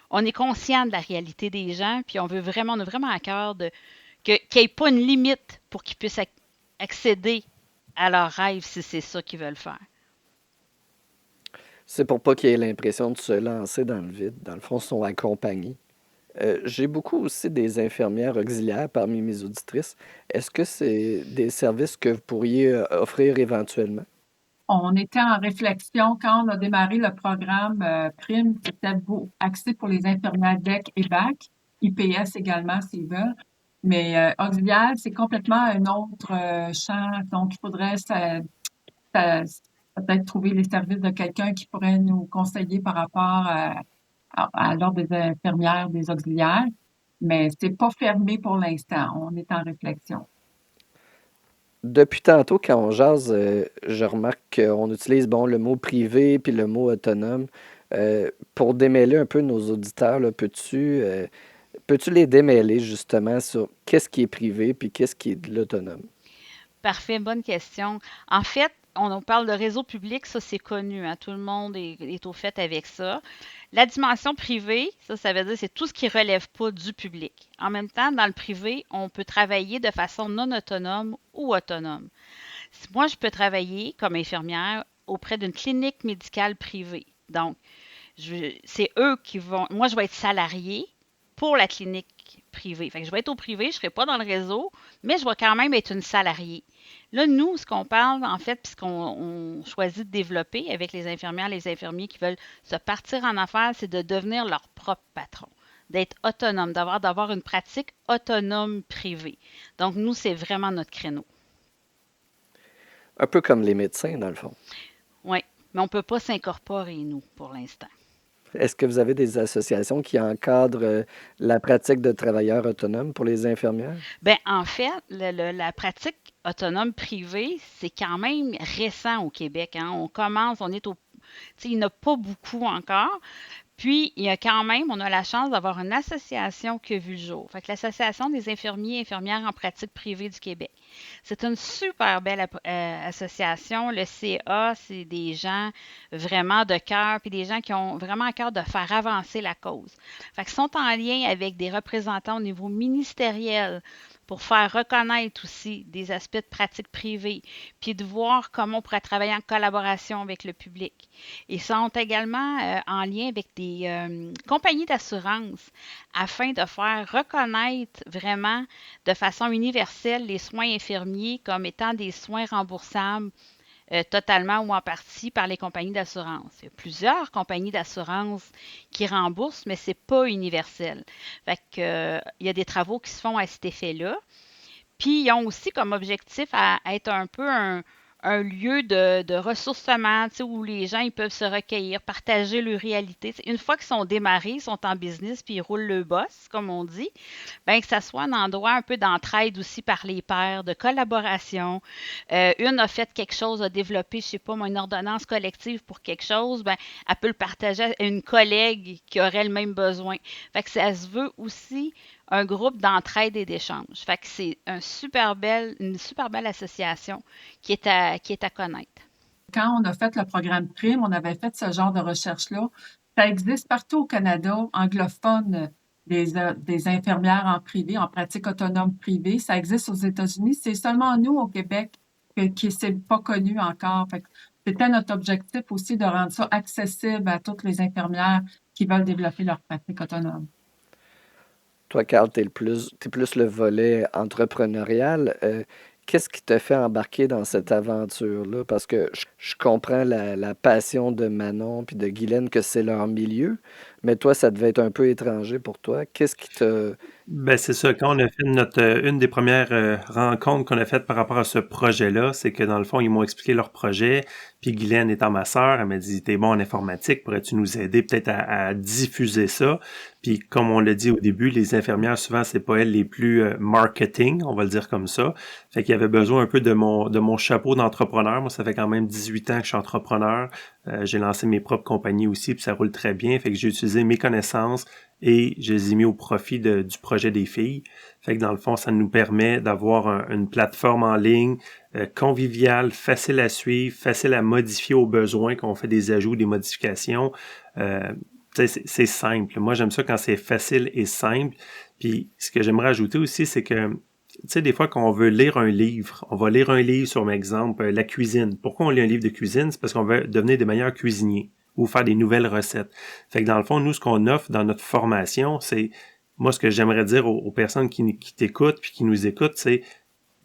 on est conscient de la réalité des gens, puis on a vraiment à cœur qu'il n'y ait pas une limite pour qu'ils puissent accéder à leurs rêves si c'est ça qu'ils veulent faire. C'est pour pas qu'ils aient l'impression de se lancer dans le vide. Dans le fond, ils sont accompagnés. J'ai beaucoup aussi des infirmières auxiliaires parmi mes auditrices. Est-ce que c'est des services que vous pourriez offrir éventuellement? On était en réflexion quand on a démarré le programme PRIME, c'était axé pour les infirmières DEC et BAC, IPS également s'ils veulent. Mais auxiliaire, c'est complètement un autre champ. Donc, il faudrait peut-être trouver les services de quelqu'un qui pourrait nous conseiller par rapport à l'ordre des infirmières, des auxiliaires. Mais c'est pas fermé pour l'instant. On est en réflexion. Depuis tantôt, quand on jase, je remarque qu'on utilise bon, le mot privé puis le mot autonome. Pour démêler un peu nos auditeurs, là, peux-tu les démêler justement sur qu'est-ce qui est privé puis qu'est-ce qui est de l'autonome? Parfait, bonne question. En fait, on parle de réseau public, ça c'est connu, hein, tout le monde est au fait avec ça. La dimension privée, ça veut dire c'est tout ce qui ne relève pas du public. En même temps, dans le privé, on peut travailler de façon non autonome ou autonome. Moi, je peux travailler comme infirmière auprès d'une clinique médicale privée. Donc, c'est eux qui vont. Moi, je vais être salariée pour la clinique privée. Fait que je vais être au privé, je ne serai pas dans le réseau, mais je vais quand même être une salariée. Là, nous, ce qu'on parle, en fait, puis ce qu'on choisit de développer avec les infirmières, les infirmiers qui veulent se partir en affaires, c'est de devenir leur propre patron, d'être autonome, d'avoir une pratique autonome privée. Donc, nous, c'est vraiment notre créneau. Un peu comme les médecins, dans le fond. Oui, mais on ne peut pas s'incorporer, nous, pour l'instant. Est-ce que vous avez des associations qui encadrent la pratique de travailleurs autonomes pour les infirmières? Bien, en fait, la pratique autonome privée, c'est quand même récent au Québec, hein. On est au. Tu sais, il n'y en a pas beaucoup encore. Puis, il y a quand même, on a la chance d'avoir une association qui a vu le jour. Fait que l'Association des infirmiers et infirmières en pratique privée du Québec. C'est une super belle association. Le CA, c'est des gens vraiment de cœur, puis des gens qui ont vraiment à cœur de faire avancer la cause. Fait qu'ils sont en lien avec des représentants au niveau ministériel pour faire reconnaître aussi des aspects de pratique privée, puis de voir comment on pourrait travailler en collaboration avec le public. Ils sont également en lien avec des compagnies d'assurance afin de faire reconnaître vraiment de façon universelle les soins infirmiers comme étant des soins remboursables totalement ou en partie par les compagnies d'assurance. Il y a plusieurs compagnies d'assurance qui remboursent, mais ce n'est pas universel. Fait que, il y a des travaux qui se font à cet effet-là. Puis, ils ont aussi comme objectif à être un peu un lieu de ressourcement, où les gens ils peuvent se recueillir, partager leur réalité. Une fois qu'ils sont démarrés, ils sont en business, puis ils roulent le boss, comme on dit, bien que ça soit un endroit un peu d'entraide aussi par les pairs, de collaboration. Une a fait quelque chose, a développé, je ne sais pas, une ordonnance collective pour quelque chose, ben, elle peut le partager à une collègue qui aurait le même besoin. Fait que ça se veut aussi un groupe d'entraide et d'échange. Fait que c'est une super belle association qui est à connaître. Quand on a fait le programme PRIME, on avait fait ce genre de recherche-là. Ça existe partout au Canada, anglophone, des infirmières en privé, en pratique autonome privée. Ça existe aux États-Unis. C'est seulement nous, au Québec, qui c'est pas connu encore. Fait que c'était notre objectif aussi de rendre ça accessible à toutes les infirmières qui veulent développer leur pratique autonome. Toi, Carl, t'es plus le volet entrepreneurial. Qu'est-ce qui te fait embarquer dans cette aventure-là? Parce que je comprends la passion de Manon puis de Guylaine que c'est leur milieu. Mais toi, ça devait être un peu étranger pour toi. Qu'est-ce qui te... Ben, c'est ça. Quand on a fait une des premières rencontres qu'on a faites par rapport à ce projet-là, c'est que dans le fond, ils m'ont expliqué leur projet. Puis Guylaine étant ma sœur, elle m'a dit, t'es bon en informatique, pourrais-tu nous aider peut-être à diffuser ça? Puis comme on l'a dit au début, les infirmières, souvent, c'est pas elles les plus marketing, on va le dire comme ça. Fait qu'il y avait besoin un peu de mon chapeau d'entrepreneur. Moi, ça fait quand même 18 ans que je suis entrepreneur. J'ai lancé mes propres compagnies aussi, puis ça roule très bien. Fait que j'ai utilisé mes connaissances et je les ai mis au profit du projet des filles. Fait que dans le fond, ça nous permet d'avoir une plateforme en ligne conviviale, facile à suivre, facile à modifier aux besoins quand on fait des ajouts, des modifications. C'est simple. Moi, j'aime ça quand c'est facile et simple. Puis ce que j'aimerais ajouter aussi, c'est que tu sais, des fois, quand on veut lire un livre, on va lire un livre sur, par exemple, la cuisine. Pourquoi on lit un livre de cuisine? C'est parce qu'on veut devenir des meilleurs cuisiniers ou faire des nouvelles recettes. Fait que dans le fond, nous, ce qu'on offre dans notre formation, c'est, moi, ce que j'aimerais dire aux personnes qui t'écoutent puis qui nous écoutent, c'est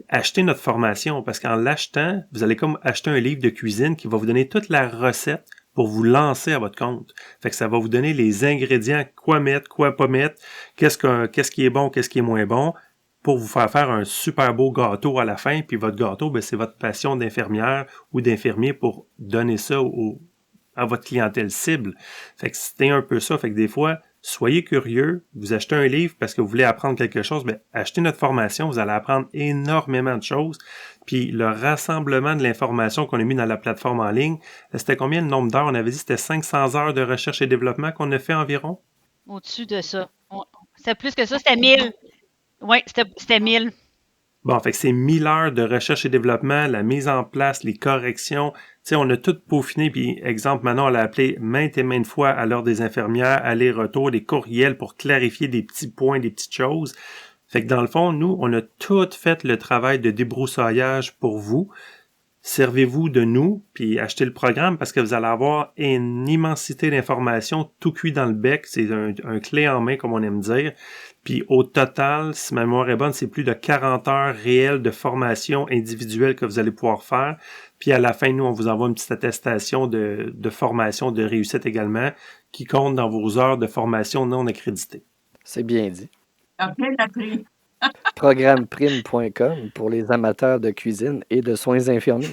acheter notre formation parce qu'en l'achetant, vous allez comme acheter un livre de cuisine qui va vous donner toute la recette pour vous lancer à votre compte. Fait que ça va vous donner les ingrédients, quoi mettre, quoi pas mettre, qu'est-ce qui est bon, qu'est-ce qui est moins bon, pour vous faire un super beau gâteau à la fin. Puis votre gâteau, ben, c'est votre passion d'infirmière ou d'infirmier pour donner ça à votre clientèle cible. Fait que c'était un peu ça. Fait que des fois, soyez curieux, vous achetez un livre parce que vous voulez apprendre quelque chose, ben, achetez notre formation, vous allez apprendre énormément de choses. Puis le rassemblement de l'information qu'on a mis dans la plateforme en ligne, c'était combien le nombre d'heures? On avait dit que c'était 500 heures de recherche et développement qu'on a fait environ? Au-dessus de ça. C'était plus que ça, c'était 1000. Oui, c'était 1000. Bon, fait que c'est 1000 heures de recherche et développement, la mise en place, les corrections. Tu sais, on a tout peaufiné, puis exemple, maintenant, on l'a appelé maintes et maintes fois à l'heure des infirmières, aller-retour, des courriels pour clarifier des petits points, des petites choses. Fait que dans le fond, nous, on a tout fait le travail de débroussaillage pour vous. Servez-vous de nous, puis achetez le programme parce que vous allez avoir une immensité d'informations tout cuit dans le bec. C'est un clé en main, comme on aime dire. Puis au total, si ma mémoire est bonne, c'est plus de 40 heures réelles de formation individuelle que vous allez pouvoir faire. Puis à la fin, nous, on vous envoie une petite attestation de formation de réussite également qui compte dans vos heures de formation non accréditées. C'est bien dit. Après, l'après. Programmeprime.com pour les amateurs de cuisine et de soins infirmiers.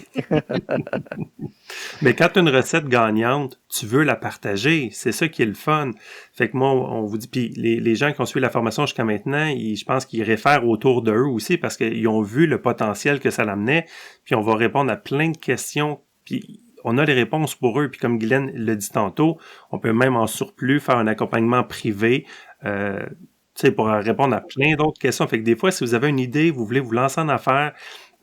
Mais quand tu as une recette gagnante, tu veux la partager. C'est ça qui est le fun. Fait que moi, on vous dit, puis les gens qui ont suivi la formation jusqu'à maintenant, je pense qu'ils réfèrent autour d'eux aussi parce qu'ils ont vu le potentiel que ça l'amenait. Puis on va répondre à plein de questions. Puis on a les réponses pour eux. Puis comme Guylaine l'a dit tantôt, on peut même en surplus faire un accompagnement privé. Pour répondre à plein d'autres questions. Fait que des fois, si vous avez une idée, vous voulez vous lancer en affaires,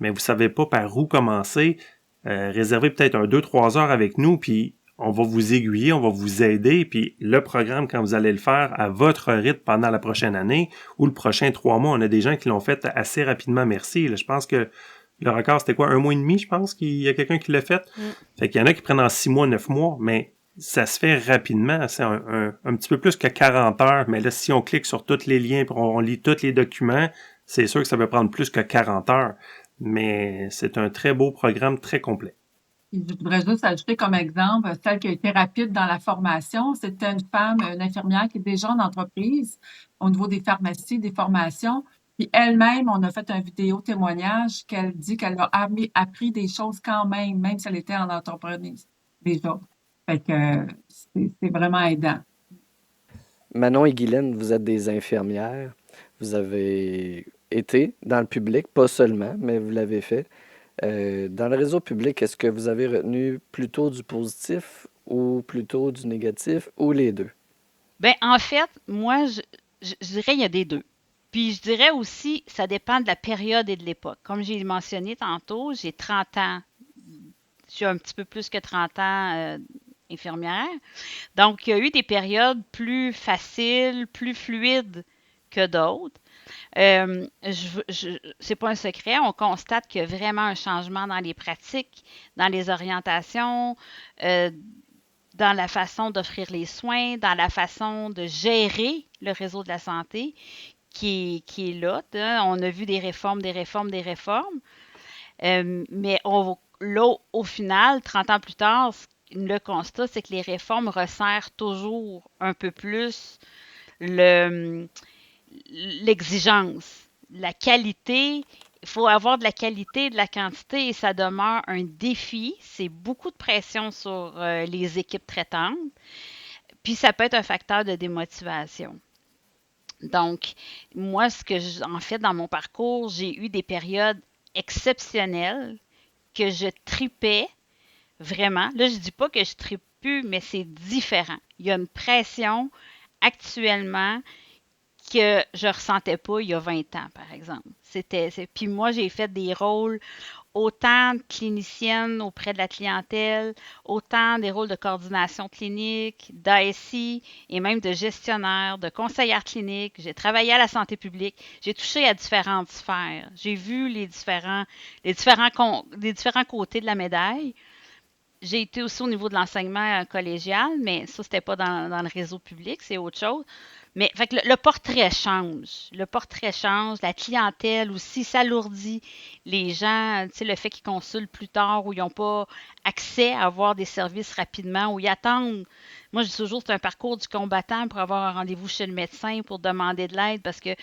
mais vous savez pas par où commencer, réservez peut-être 2-3 heures avec nous, puis on va vous aiguiller, on va vous aider, puis le programme, quand vous allez le faire à votre rythme pendant la prochaine année ou le prochain 3 mois, on a des gens qui l'ont fait assez rapidement, merci. Là, je pense que le record, c'était quoi, 1 mois et demi, je pense qu'il y a quelqu'un qui l'a fait. Fait qu'il y en a qui prennent en 6 mois, 9 mois, mais ça se fait rapidement. C'est un petit peu plus que 40 heures, mais là, si on clique sur tous les liens et on lit tous les documents, c'est sûr que ça va prendre plus que 40 heures. Mais c'est un très beau programme, très complet. Je voudrais juste ajouter comme exemple, celle qui a été rapide dans la formation, c'était une femme, une infirmière qui est déjà en entreprise au niveau des pharmacies, des formations. Puis elle-même, on a fait un vidéo témoignage qu'elle dit qu'elle a appris des choses quand même si elle était en entreprise déjà. Fait que c'est vraiment aidant. Manon et Guylaine, vous êtes des infirmières. Vous avez été dans le public, pas seulement, mais vous l'avez fait. Dans le réseau public, est-ce que vous avez retenu plutôt du positif ou plutôt du négatif ou les deux? Ben, en fait, moi, je dirais il y a des deux. Puis je dirais aussi, ça dépend de la période et de l'époque. Comme j'ai mentionné tantôt, j'ai 30 ans. Je suis un petit peu plus que 30 ans infirmière. Donc, il y a eu des périodes plus faciles, plus fluides que d'autres. C'est pas un secret, on constate qu'il y a vraiment un changement dans les pratiques, dans les orientations, dans la façon d'offrir les soins, dans la façon de gérer le réseau de la santé qui est là. On a vu des réformes. Mais là, au final, 30 ans plus tard, le constat, c'est que les réformes resserrent toujours un peu plus le, l'exigence, la qualité. Il faut avoir de la qualité et de la quantité et ça demeure un défi. C'est beaucoup de pression sur les équipes traitantes. Puis ça peut être un facteur de démotivation. Donc, moi, en fait, dans mon parcours, j'ai eu des périodes exceptionnelles que je tripais vraiment. Là, je dis pas que je tripe plus, mais c'est différent. Il y a une pression actuellement que je ressentais pas il y a 20 ans, par exemple. Puis moi, j'ai fait des rôles autant de clinicienne auprès de la clientèle, autant des rôles de coordination clinique, d'ASI et même de gestionnaire, de conseillère clinique. J'ai travaillé à la santé publique. J'ai touché à différentes sphères. J'ai vu les différents côtés de la médaille. J'ai été aussi au niveau de l'enseignement collégial, mais ça, c'était pas dans le réseau public, c'est autre chose. Mais fait que le portrait change. Le portrait change. La clientèle aussi s'alourdit. Les gens, tu sais, le fait qu'ils consultent plus tard ou ils n'ont pas accès à avoir des services rapidement ou ils attendent. Moi, je dis toujours c'est un parcours du combattant pour avoir un rendez-vous chez le médecin pour demander de l'aide parce que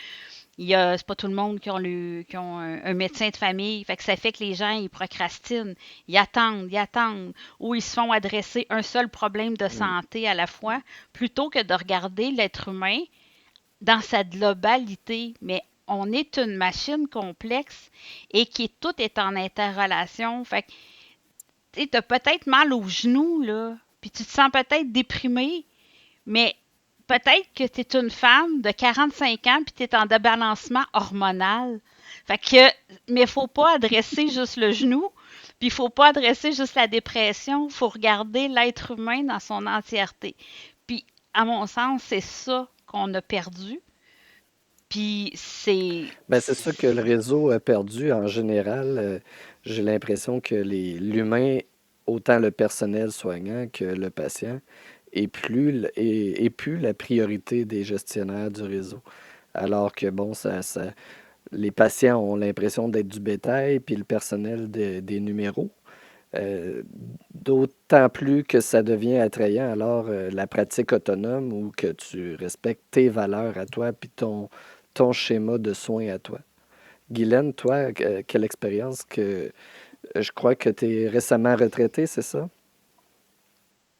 c'est pas tout le monde qui ont un médecin de famille. Fait que ça fait que les gens, ils procrastinent. Ils attendent. Ou ils se font adresser un seul problème de Mm. santé à la fois, plutôt que de regarder l'être humain dans sa globalité. Mais on est une machine complexe et tout est en interrelation. Fait que, tu as peut-être mal aux genoux, là, puis tu te sens peut-être déprimé, mais peut-être que tu es une femme de 45 ans puis tu es en débalancement hormonal. Fait que, mais il faut pas adresser juste le genou, puis il faut pas adresser juste la dépression, il faut regarder l'être humain dans son entièreté. Puis, à mon sens, c'est ça qu'on a perdu. Puis, Ben, c'est ça que le réseau a perdu en général. J'ai l'impression que l'humain, autant le personnel soignant que le patient, est plus la priorité des gestionnaires du réseau. Alors que, bon, les patients ont l'impression d'être du bétail, puis le personnel des numéros. Euh, D'autant plus que ça devient attrayant, alors la pratique autonome ou que tu respectes tes valeurs à toi, puis ton schéma de soins à toi. Guylaine, toi, quelle expérience que je crois que tu es récemment retraitée, c'est ça?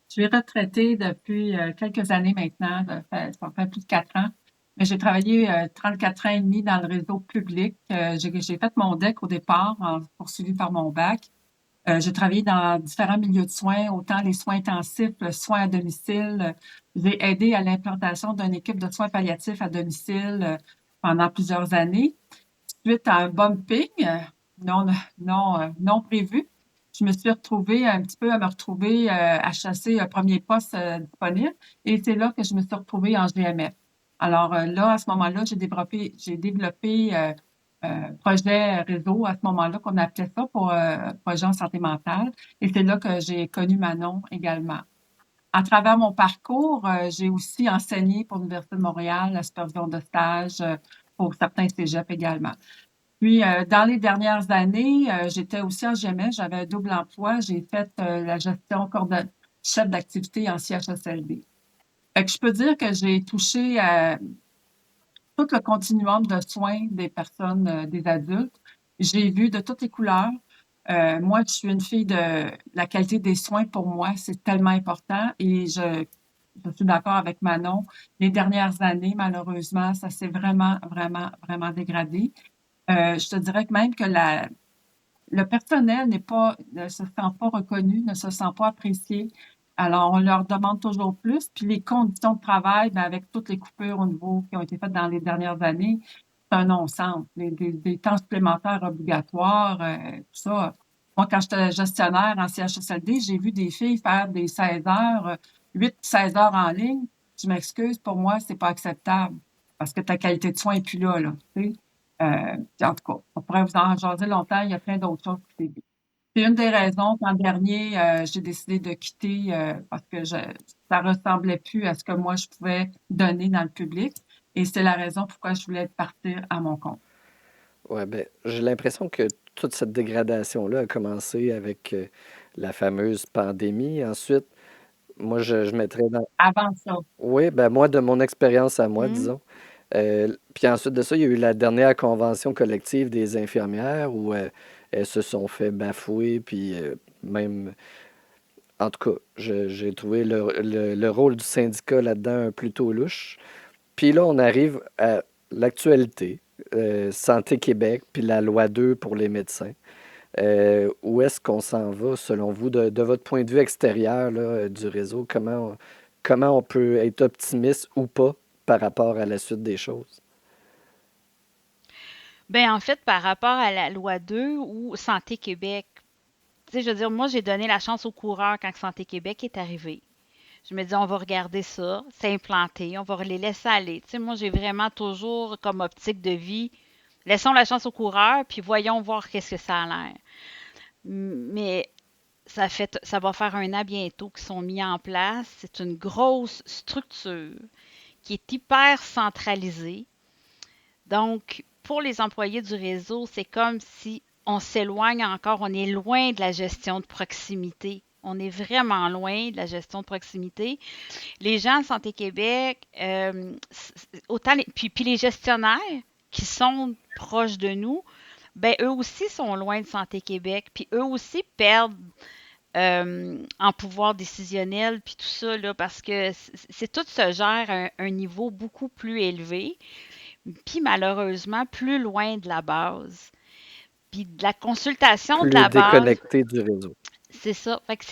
Je suis retraitée depuis quelques années maintenant, ça fait plus de 4 ans. Mais j'ai travaillé 34 ans et demi dans le réseau public. J'ai fait mon DEC au départ, poursuivi par mon bac. J'ai travaillé dans différents milieux de soins, autant les soins intensifs, le soin à domicile. J'ai aidé à l'implantation d'une équipe de soins palliatifs à domicile pendant plusieurs années. Suite à un bumping non, non prévu, je me suis retrouvée un petit peu à me retrouver à chasser un premier poste disponible et c'est là que je me suis retrouvée en GMF. Alors là, à ce moment-là, j'ai développé projet réseau à ce moment-là qu'on appelait ça pour projet en santé mentale et c'est là que j'ai connu Manon également. À travers mon parcours, j'ai aussi enseigné pour l'Université de Montréal la supervision de stage pour certains cégeps également. Puis, dans les dernières années, j'étais aussi en GMS, j'avais un double emploi. J'ai fait la gestion chef d'activité en CHSLD. Fait que je peux dire que j'ai touché à tout le continuum de soins des personnes, des adultes. J'ai vu de toutes les couleurs. Moi, je suis une fille de la qualité des soins. Pour moi, c'est tellement important et je suis d'accord avec Manon. Les dernières années, malheureusement, ça s'est vraiment, vraiment, vraiment dégradé. Je te dirais que même que le personnel ne se sent pas reconnu, ne se sent pas apprécié. Alors, on leur demande toujours plus. Puis les conditions de travail, ben, avec toutes les coupures au niveau qui ont été faites dans les dernières années, c'est un non-sens. Des temps supplémentaires obligatoires, tout ça. Moi, quand j'étais gestionnaire en CHSLD, j'ai vu des filles faire des 16 heures, 8-16 heures en ligne. Je m'excuse, pour moi, c'est pas acceptable parce que ta qualité de soins est plus là, tu sais. En tout cas, on pourrait vous en jaser longtemps, il y a plein d'autres choses qui s'est. C'est une des raisons qu'en dernier, j'ai décidé de quitter parce que ça ressemblait plus à ce que moi je pouvais donner dans le public. Et c'est la raison pourquoi je voulais partir à mon compte. Ouais, ben, j'ai l'impression que toute cette dégradation-là a commencé avec la fameuse pandémie. Ensuite, moi, je mettrais dans... Avant ça. Oui, ben moi, de mon expérience à moi, Hmm. disons. Puis ensuite de ça, il y a eu la dernière convention collective des infirmières où elles se sont fait bafouer, puis même, en tout cas, j'ai trouvé le rôle du syndicat là-dedans plutôt louche. Puis là, on arrive à l'actualité, Santé Québec, puis la loi 2 pour les médecins. Où est-ce qu'on s'en va, selon vous, de votre point de vue extérieur là, du réseau? Comment on peut être optimiste ou pas par rapport à la suite des choses? Ben, en fait, par rapport à la loi 2 ou Santé Québec, tu sais, je veux dire, moi, j'ai donné la chance aux coureurs quand Santé Québec est arrivé. Je me dis, on va regarder ça, c'est implanté, on va les laisser aller. Tu sais, moi, j'ai vraiment toujours comme optique de vie, laissons la chance aux coureurs, puis voyons voir qu'est-ce que ça a l'air. Mais ça va faire un an bientôt qu'ils sont mis en place. C'est une grosse structure qui est hyper centralisée. Donc, pour les employés du réseau, c'est comme si on s'éloigne encore, on est loin de la gestion de proximité. On est vraiment loin de la gestion de proximité. Les gens de Santé Québec, autant puis les gestionnaires qui sont proches de nous, ben eux aussi sont loin de Santé Québec, puis eux aussi perdent en pouvoir décisionnel, puis tout ça, là, parce que tout se gère à un niveau beaucoup plus élevé, puis malheureusement plus loin de la base. Puis de la consultation de Plus la base, déconnecté du réseau. c'est ça. Fait que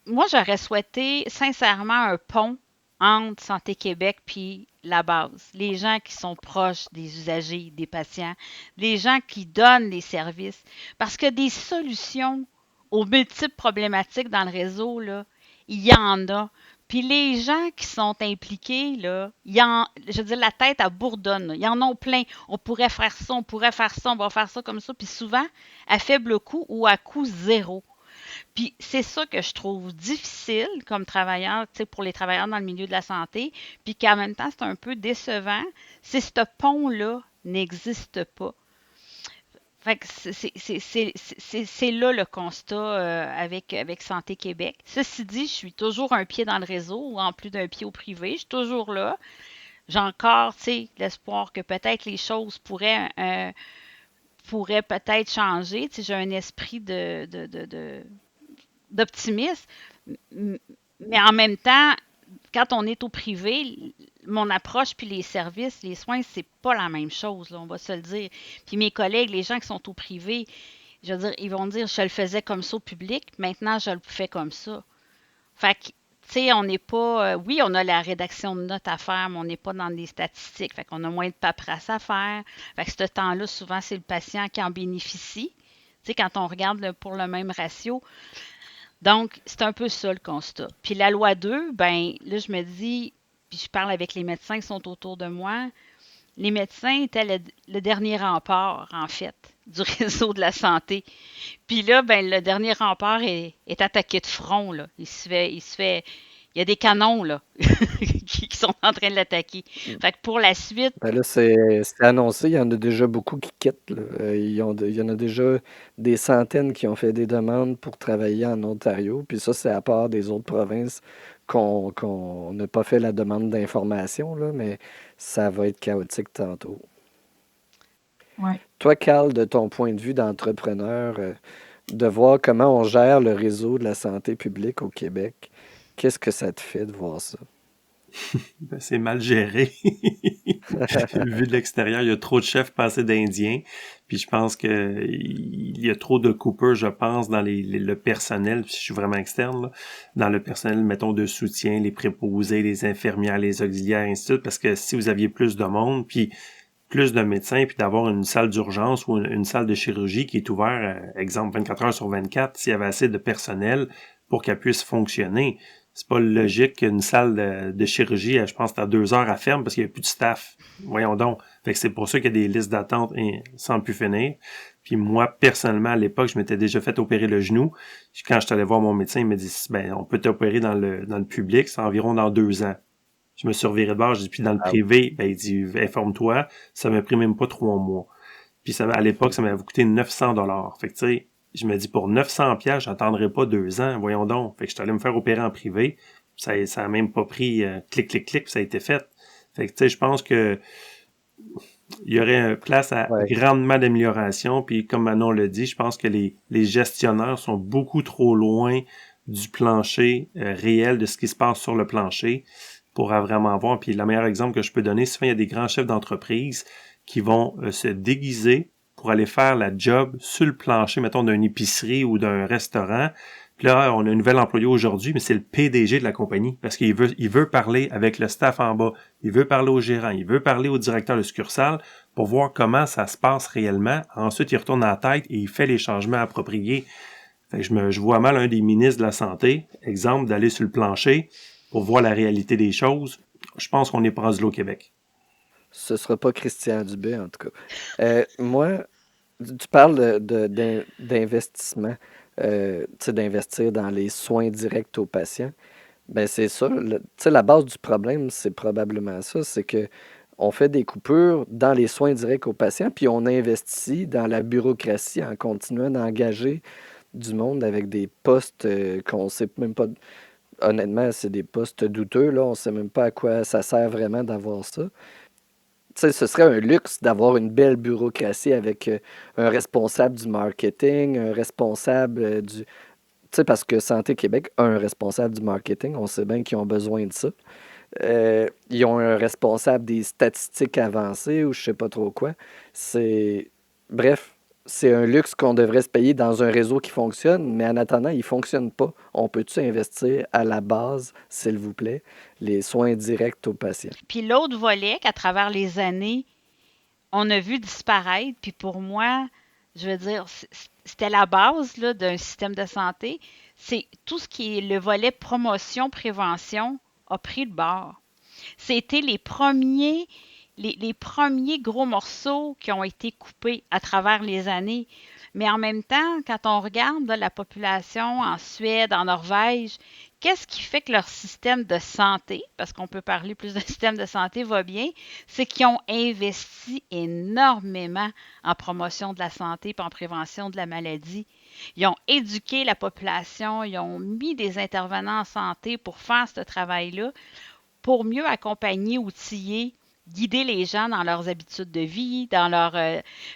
moi, j'aurais souhaité sincèrement un pont entre Santé Québec puis la base. Les gens qui sont proches des usagers, des patients, les gens qui donnent les services. Parce que des solutions aux multiples problématiques dans le réseau, là, il y en a. Puis les gens qui sont impliqués, là, je veux dire, la tête, elle bourdonne. Là. Il y en a plein. On pourrait faire ça, on pourrait faire ça, on va faire ça comme ça. Puis souvent, à faible coût ou à coût zéro. Puis c'est ça que je trouve difficile comme travailleur, tu sais, pour les travailleurs dans le milieu de la santé, puis qu'en même temps, c'est un peu décevant, c'est ce pont-là n'existe pas. Fait que c'est là le constat avec Santé Québec. Ceci dit, je suis toujours un pied dans le réseau, en plus d'un pied au privé. Je suis toujours là. J'ai encore, tu sais, l'espoir que peut-être les choses pourraient peut-être changer. Tu sais, j'ai un esprit d'optimisme, mais en même temps, quand on est au privé, mon approche puis les services, les soins, c'est pas la même chose, là, on va se le dire. Puis mes collègues, les gens qui sont au privé, je veux dire, ils vont dire, je le faisais comme ça au public, maintenant je le fais comme ça. Fait que, tu sais, on n'est pas. Oui, on a la rédaction de notes à faire, mais on n'est pas dans des statistiques. Fait qu'on a moins de paperasse à faire. Fait que ce temps-là, souvent, c'est le patient qui en bénéficie. Tu sais, quand on regarde pour le même ratio, donc, c'est un peu ça le constat. Puis la loi 2, ben là, je me dis, puis je parle avec les médecins qui sont autour de moi, les médecins étaient le dernier rempart, en fait, du réseau de la santé. Puis là, ben le dernier rempart est attaqué de front, là. Il y a des canons, là, qui sont en train de l'attaquer. Fait que pour la suite, Ben là, c'est annoncé, il y en a déjà beaucoup qui quittent. Là. Il y en a déjà des centaines qui ont fait des demandes pour travailler en Ontario. Puis ça, c'est à part des autres provinces qu'on n'a pas fait la demande d'information, là, mais ça va être chaotique tantôt. Ouais. Toi, Carl, de ton point de vue d'entrepreneur, de voir comment on gère le réseau de la santé publique au Québec, qu'est-ce que ça te fait de voir ça? Ben, c'est mal géré. Vu de l'extérieur, il y a trop de chefs passés d'Indiens. Puis je pense que il y a trop de coupeurs, je pense, dans le personnel, puis je suis vraiment externe, là, dans le personnel, mettons, de soutien, les préposés, les infirmières, les auxiliaires, ainsi de suite, parce que si vous aviez plus de monde, puis plus de médecins, puis d'avoir une salle d'urgence ou une salle de chirurgie qui est ouverte, exemple, 24 heures sur 24, s'il y avait assez de personnel pour qu'elle puisse fonctionner. C'est pas logique qu'une salle de chirurgie, je pense, à 2 heures à ferme parce qu'il n'y a plus de staff. Voyons donc. Fait que c'est pour ça qu'il y a des listes d'attente sans plus finir. Puis moi, personnellement, à l'époque, je m'étais déjà fait opérer le genou. Quand je suis allé voir mon médecin, il m'a dit, ben, on peut t'opérer dans le public, c'est environ dans 2 ans. Je me suis reviré de bord, j'ai dit, puis dans le privé, ben, il dit, informe-toi, ça m'a pris même pas 3 mois. Puis ça, à l'époque, ça m'avait coûté 900 $. Fait que, tu sais, je me dis, pour 900 pièces, j'attendrai pas 2 ans, voyons donc. Fait que je suis allé me faire opérer en privé. Ça a même pas pris clic, clic, clic, puis ça a été fait. Fait que, tu sais, je pense que il y aurait place à Ouais. grandement d'amélioration. Puis comme Manon le dit, je pense que les gestionnaires sont beaucoup trop loin du plancher réel, de ce qui se passe sur le plancher pour vraiment voir. Puis le meilleur exemple que je peux donner, souvent il y a des grands chefs d'entreprise qui vont se déguiser pour aller faire la job sur le plancher, mettons, d'une épicerie ou d'un restaurant. Puis là, on a un nouvel employé aujourd'hui, mais c'est le PDG de la compagnie parce qu'il veut parler avec le staff en bas, il veut parler au gérant, il veut parler au directeur de succursale pour voir comment ça se passe réellement. Ensuite, il retourne à la tête et il fait les changements appropriés. Fait que je vois mal un des ministres de la Santé, exemple, d'aller sur le plancher pour voir la réalité des choses. Je pense qu'on est pas rendu là au Québec. Ce sera pas Christian Dubé, en tout cas. Moi, tu parles d'investissement, tu sais, d'investir dans les soins directs aux patients. Ben c'est ça. Tu sais, la base du problème, c'est probablement ça, c'est que on fait des coupures dans les soins directs aux patients, puis on investit dans la bureaucratie en continuant d'engager du monde avec des postes qu'on sait même pas. Honnêtement, c'est des postes douteux, là. On sait même pas à quoi ça sert vraiment d'avoir ça. Tu sais, ce serait un luxe d'avoir une belle bureaucratie avec un responsable du marketing, un responsable du. Tu sais, parce que Santé Québec a un responsable du marketing, on sait bien qu'ils ont besoin de ça. Ils ont un responsable des statistiques avancées ou je sais pas trop quoi. C'est. Bref, c'est un luxe qu'on devrait se payer dans un réseau qui fonctionne, mais en attendant, il fonctionne pas. On peut-tu investir à la base, s'il vous plaît, les soins directs aux patients? Puis l'autre volet qu'à travers les années, on a vu disparaître, puis pour moi, je veux dire, c'était la base là, d'un système de santé, c'est tout ce qui est le volet promotion, prévention a pris le bord. C'était les premiers gros morceaux qui ont été coupés à travers les années. Mais en même temps, quand on regarde là, la population en Suède, en Norvège, qu'est-ce qui fait que leur système de santé, parce qu'on peut parler plus d'un système de santé, va bien, c'est qu'ils ont investi énormément en promotion de la santé et en prévention de la maladie. Ils ont éduqué la population, ils ont mis des intervenants en santé pour faire ce travail-là, pour mieux accompagner, outiller, guider les gens dans leurs habitudes de vie, dans leur.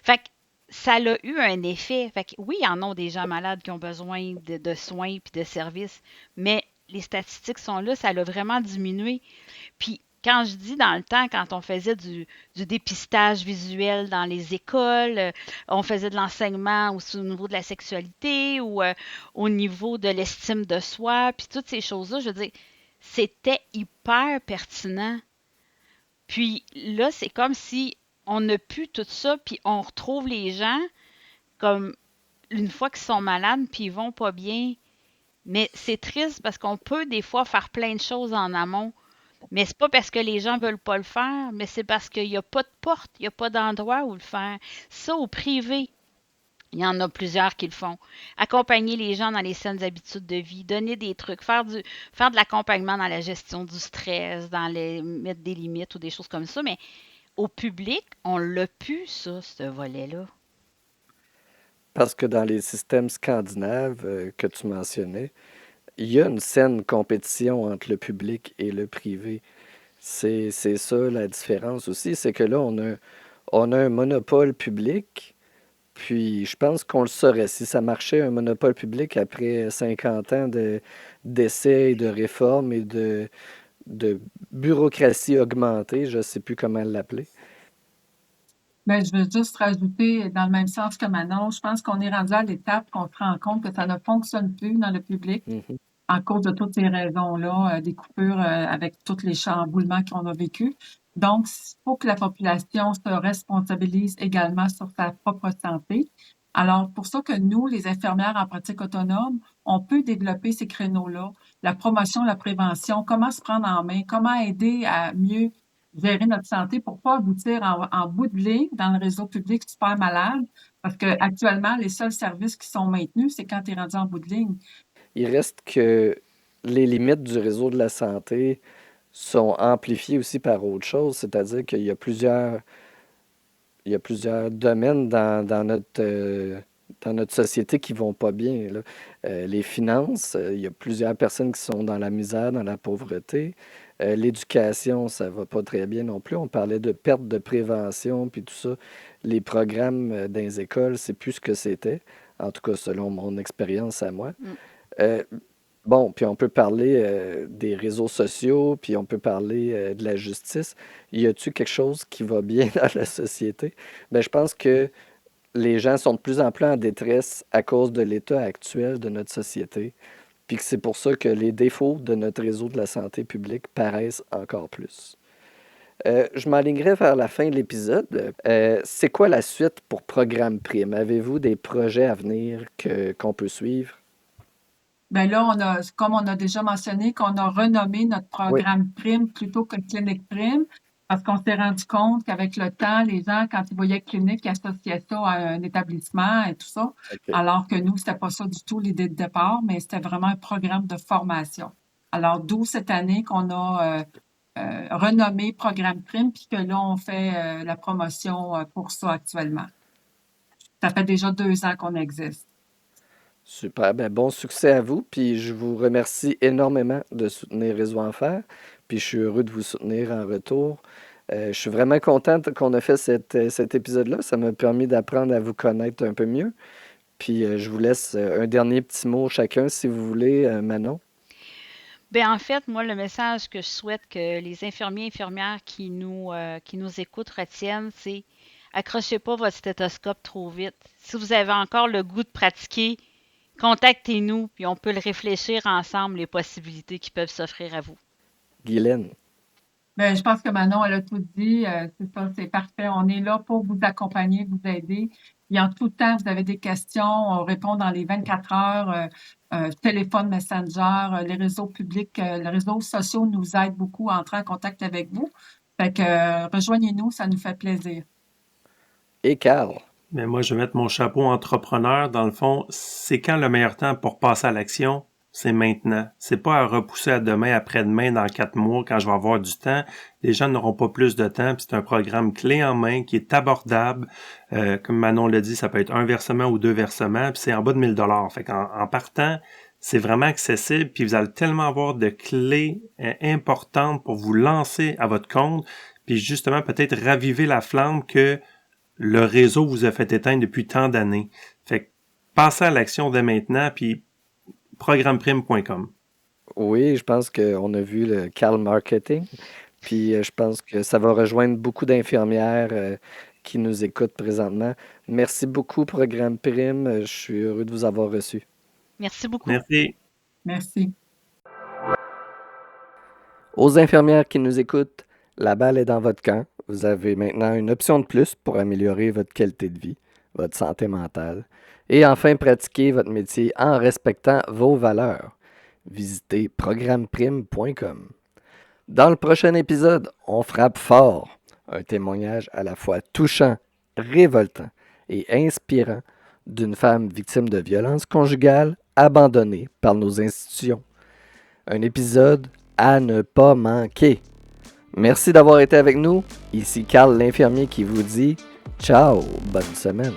Fait que ça a eu un effet. Fait que oui, il y en a des gens malades qui ont besoin de soins et de services, mais les statistiques sont là, ça l'a vraiment diminué. Puis quand je dis dans le temps, quand on faisait du dépistage visuel dans les écoles, on faisait de l'enseignement aussi au niveau de la sexualité ou au niveau de l'estime de soi, puis toutes ces choses-là, je veux dire, c'était hyper pertinent. Puis là, c'est comme si on n'a plus tout ça, puis on retrouve les gens comme une fois qu'ils sont malades, puis ils vont pas bien. Mais c'est triste parce qu'on peut des fois faire plein de choses en amont. Mais c'est pas parce que les gens veulent pas le faire, mais c'est parce qu'il n'y a pas de porte, il n'y a pas d'endroit où le faire. Ça, au privé, il y en a plusieurs qui le font. Accompagner les gens dans les saines habitudes de vie, donner des trucs, faire de l'accompagnement dans la gestion du stress, mettre des limites ou des choses comme ça. Mais au public, on l'a pu, ça, ce volet-là. Parce que dans les systèmes scandinaves que tu mentionnais, il y a une saine compétition entre le public et le privé. C'est ça la différence aussi, c'est que là, on a un monopole public, puis je pense qu'on le saurait. Si ça marchait, un monopole public après 50 ans d'essais et de réformes et de bureaucratie augmentée, je ne sais plus comment l'appeler. Mais je veux juste rajouter dans le même sens que Manon, je pense qu'on est rendu à l'étape qu'on se rend compte que ça ne fonctionne plus dans le public Mhm. en cause de toutes ces raisons-là, des coupures avec tous les chamboulements qu'on a vécus. Donc, il faut que la population se responsabilise également sur sa propre santé. Alors, pour ça que nous, les infirmières en pratique autonome, on peut développer ces créneaux-là, la promotion, la prévention, comment se prendre en main, comment aider à mieux gérer notre santé pour pas aboutir en bout de ligne dans le réseau public super malade, parce que actuellement, les seuls services qui sont maintenus, c'est quand tu es rendu en bout de ligne. Il reste que les limites du réseau de la santé sont amplifiées aussi par autre chose, c'est-à-dire qu'il y a plusieurs domaines dans dans notre société qui vont pas bien, là. Les finances, il y a plusieurs personnes qui sont dans la misère, dans la pauvreté. L'éducation, ça va pas très bien non plus. On parlait de perte de prévention, puis tout ça. Les programmes dans les écoles, c'est plus ce que c'était. En tout cas, selon mon expérience à moi. Mm. Euh, bon, puis on peut parler des réseaux sociaux, puis on peut parler de la justice. Y a-t-il quelque chose qui va bien dans la société? Ben, je pense que les gens sont de plus en plus en détresse à cause de l'état actuel de notre société, puis que c'est pour ça que les défauts de notre réseau de la santé publique paraissent encore plus. Je m'alignerai vers la fin de l'épisode. C'est quoi la suite pour Programme Prime? Avez-vous des projets à venir qu'on peut suivre? Ben là, comme on a déjà mentionné, qu'on a renommé notre Oui, programme Prime plutôt que Clinique Prime, parce qu'on s'est rendu compte qu'avec le temps, les gens, quand ils voyaient clinique, ils associaient ça à un établissement et tout ça, OK. alors que nous, c'était pas ça du tout l'idée de départ, mais c'était vraiment un programme de formation. Alors, d'où cette année qu'on a renommé Programme Prime, puis que là, on fait la promotion pour ça actuellement. Ça fait déjà 2 ans qu'on existe. Super. Ben, bon succès à vous. Puis je vous remercie énormément de soutenir Réseau Enfer. Puis je suis heureux de vous soutenir en retour. Je suis vraiment contente qu'on a fait cet épisode-là. Ça m'a permis d'apprendre à vous connaître un peu mieux. Puis je vous laisse un dernier petit mot chacun, si vous voulez, Manon. Ben, en fait, moi, le message que je souhaite que les infirmiers et infirmières qui nous écoutent retiennent, c'est accrochez pas votre stéthoscope trop vite. Si vous avez encore le goût de pratiquer, contactez-nous, puis on peut le réfléchir ensemble, les possibilités qui peuvent s'offrir à vous. Guylaine. Ben, je pense que Manon, elle a tout dit. C'est ça, c'est parfait. On est là pour vous accompagner, vous aider. Et en tout temps, vous avez des questions, on répond dans les 24 heures. Téléphone, Messenger, les réseaux publics, les réseaux sociaux nous aident beaucoup à entrer en contact avec vous. Fait que rejoignez-nous, ça nous fait plaisir. Et Carl. Mais moi, je vais mettre mon chapeau entrepreneur. Dans le fond, c'est quand le meilleur temps pour passer à l'action? C'est maintenant. C'est pas à repousser à demain, après-demain, dans 4 mois, quand je vais avoir du temps. Les gens n'auront pas plus de temps. Puis c'est un programme clé en main qui est abordable. Comme Manon l'a dit, ça peut être un versement ou 2 versements. Puis c'est en bas de 1 000 $. Fait qu'en partant, c'est vraiment accessible. Puis vous allez tellement avoir de clés importantes pour vous lancer à votre compte. Puis justement, peut-être raviver la flamme que le réseau vous a fait éteindre depuis tant d'années. Fait que passez à l'action dès maintenant, puis programmeprime.com. Oui, je pense qu'on a vu le Carl Marketing. Puis je pense que ça va rejoindre beaucoup d'infirmières qui nous écoutent présentement. Merci beaucoup, Programme Prime. Je suis heureux de vous avoir reçu. Merci beaucoup. Merci. Merci. Aux infirmières qui nous écoutent, la balle est dans votre camp. Vous avez maintenant une option de plus pour améliorer votre qualité de vie, votre santé mentale et enfin pratiquer votre métier en respectant vos valeurs. Visitez programmeprime.com. Dans le prochain épisode, on frappe fort. Un témoignage à la fois touchant, révoltant et inspirant d'une femme victime de violences conjugales abandonnée par nos institutions. Un épisode à ne pas manquer. Merci d'avoir été avec nous. Ici Carl l'infirmier qui vous dit ciao, bonne semaine.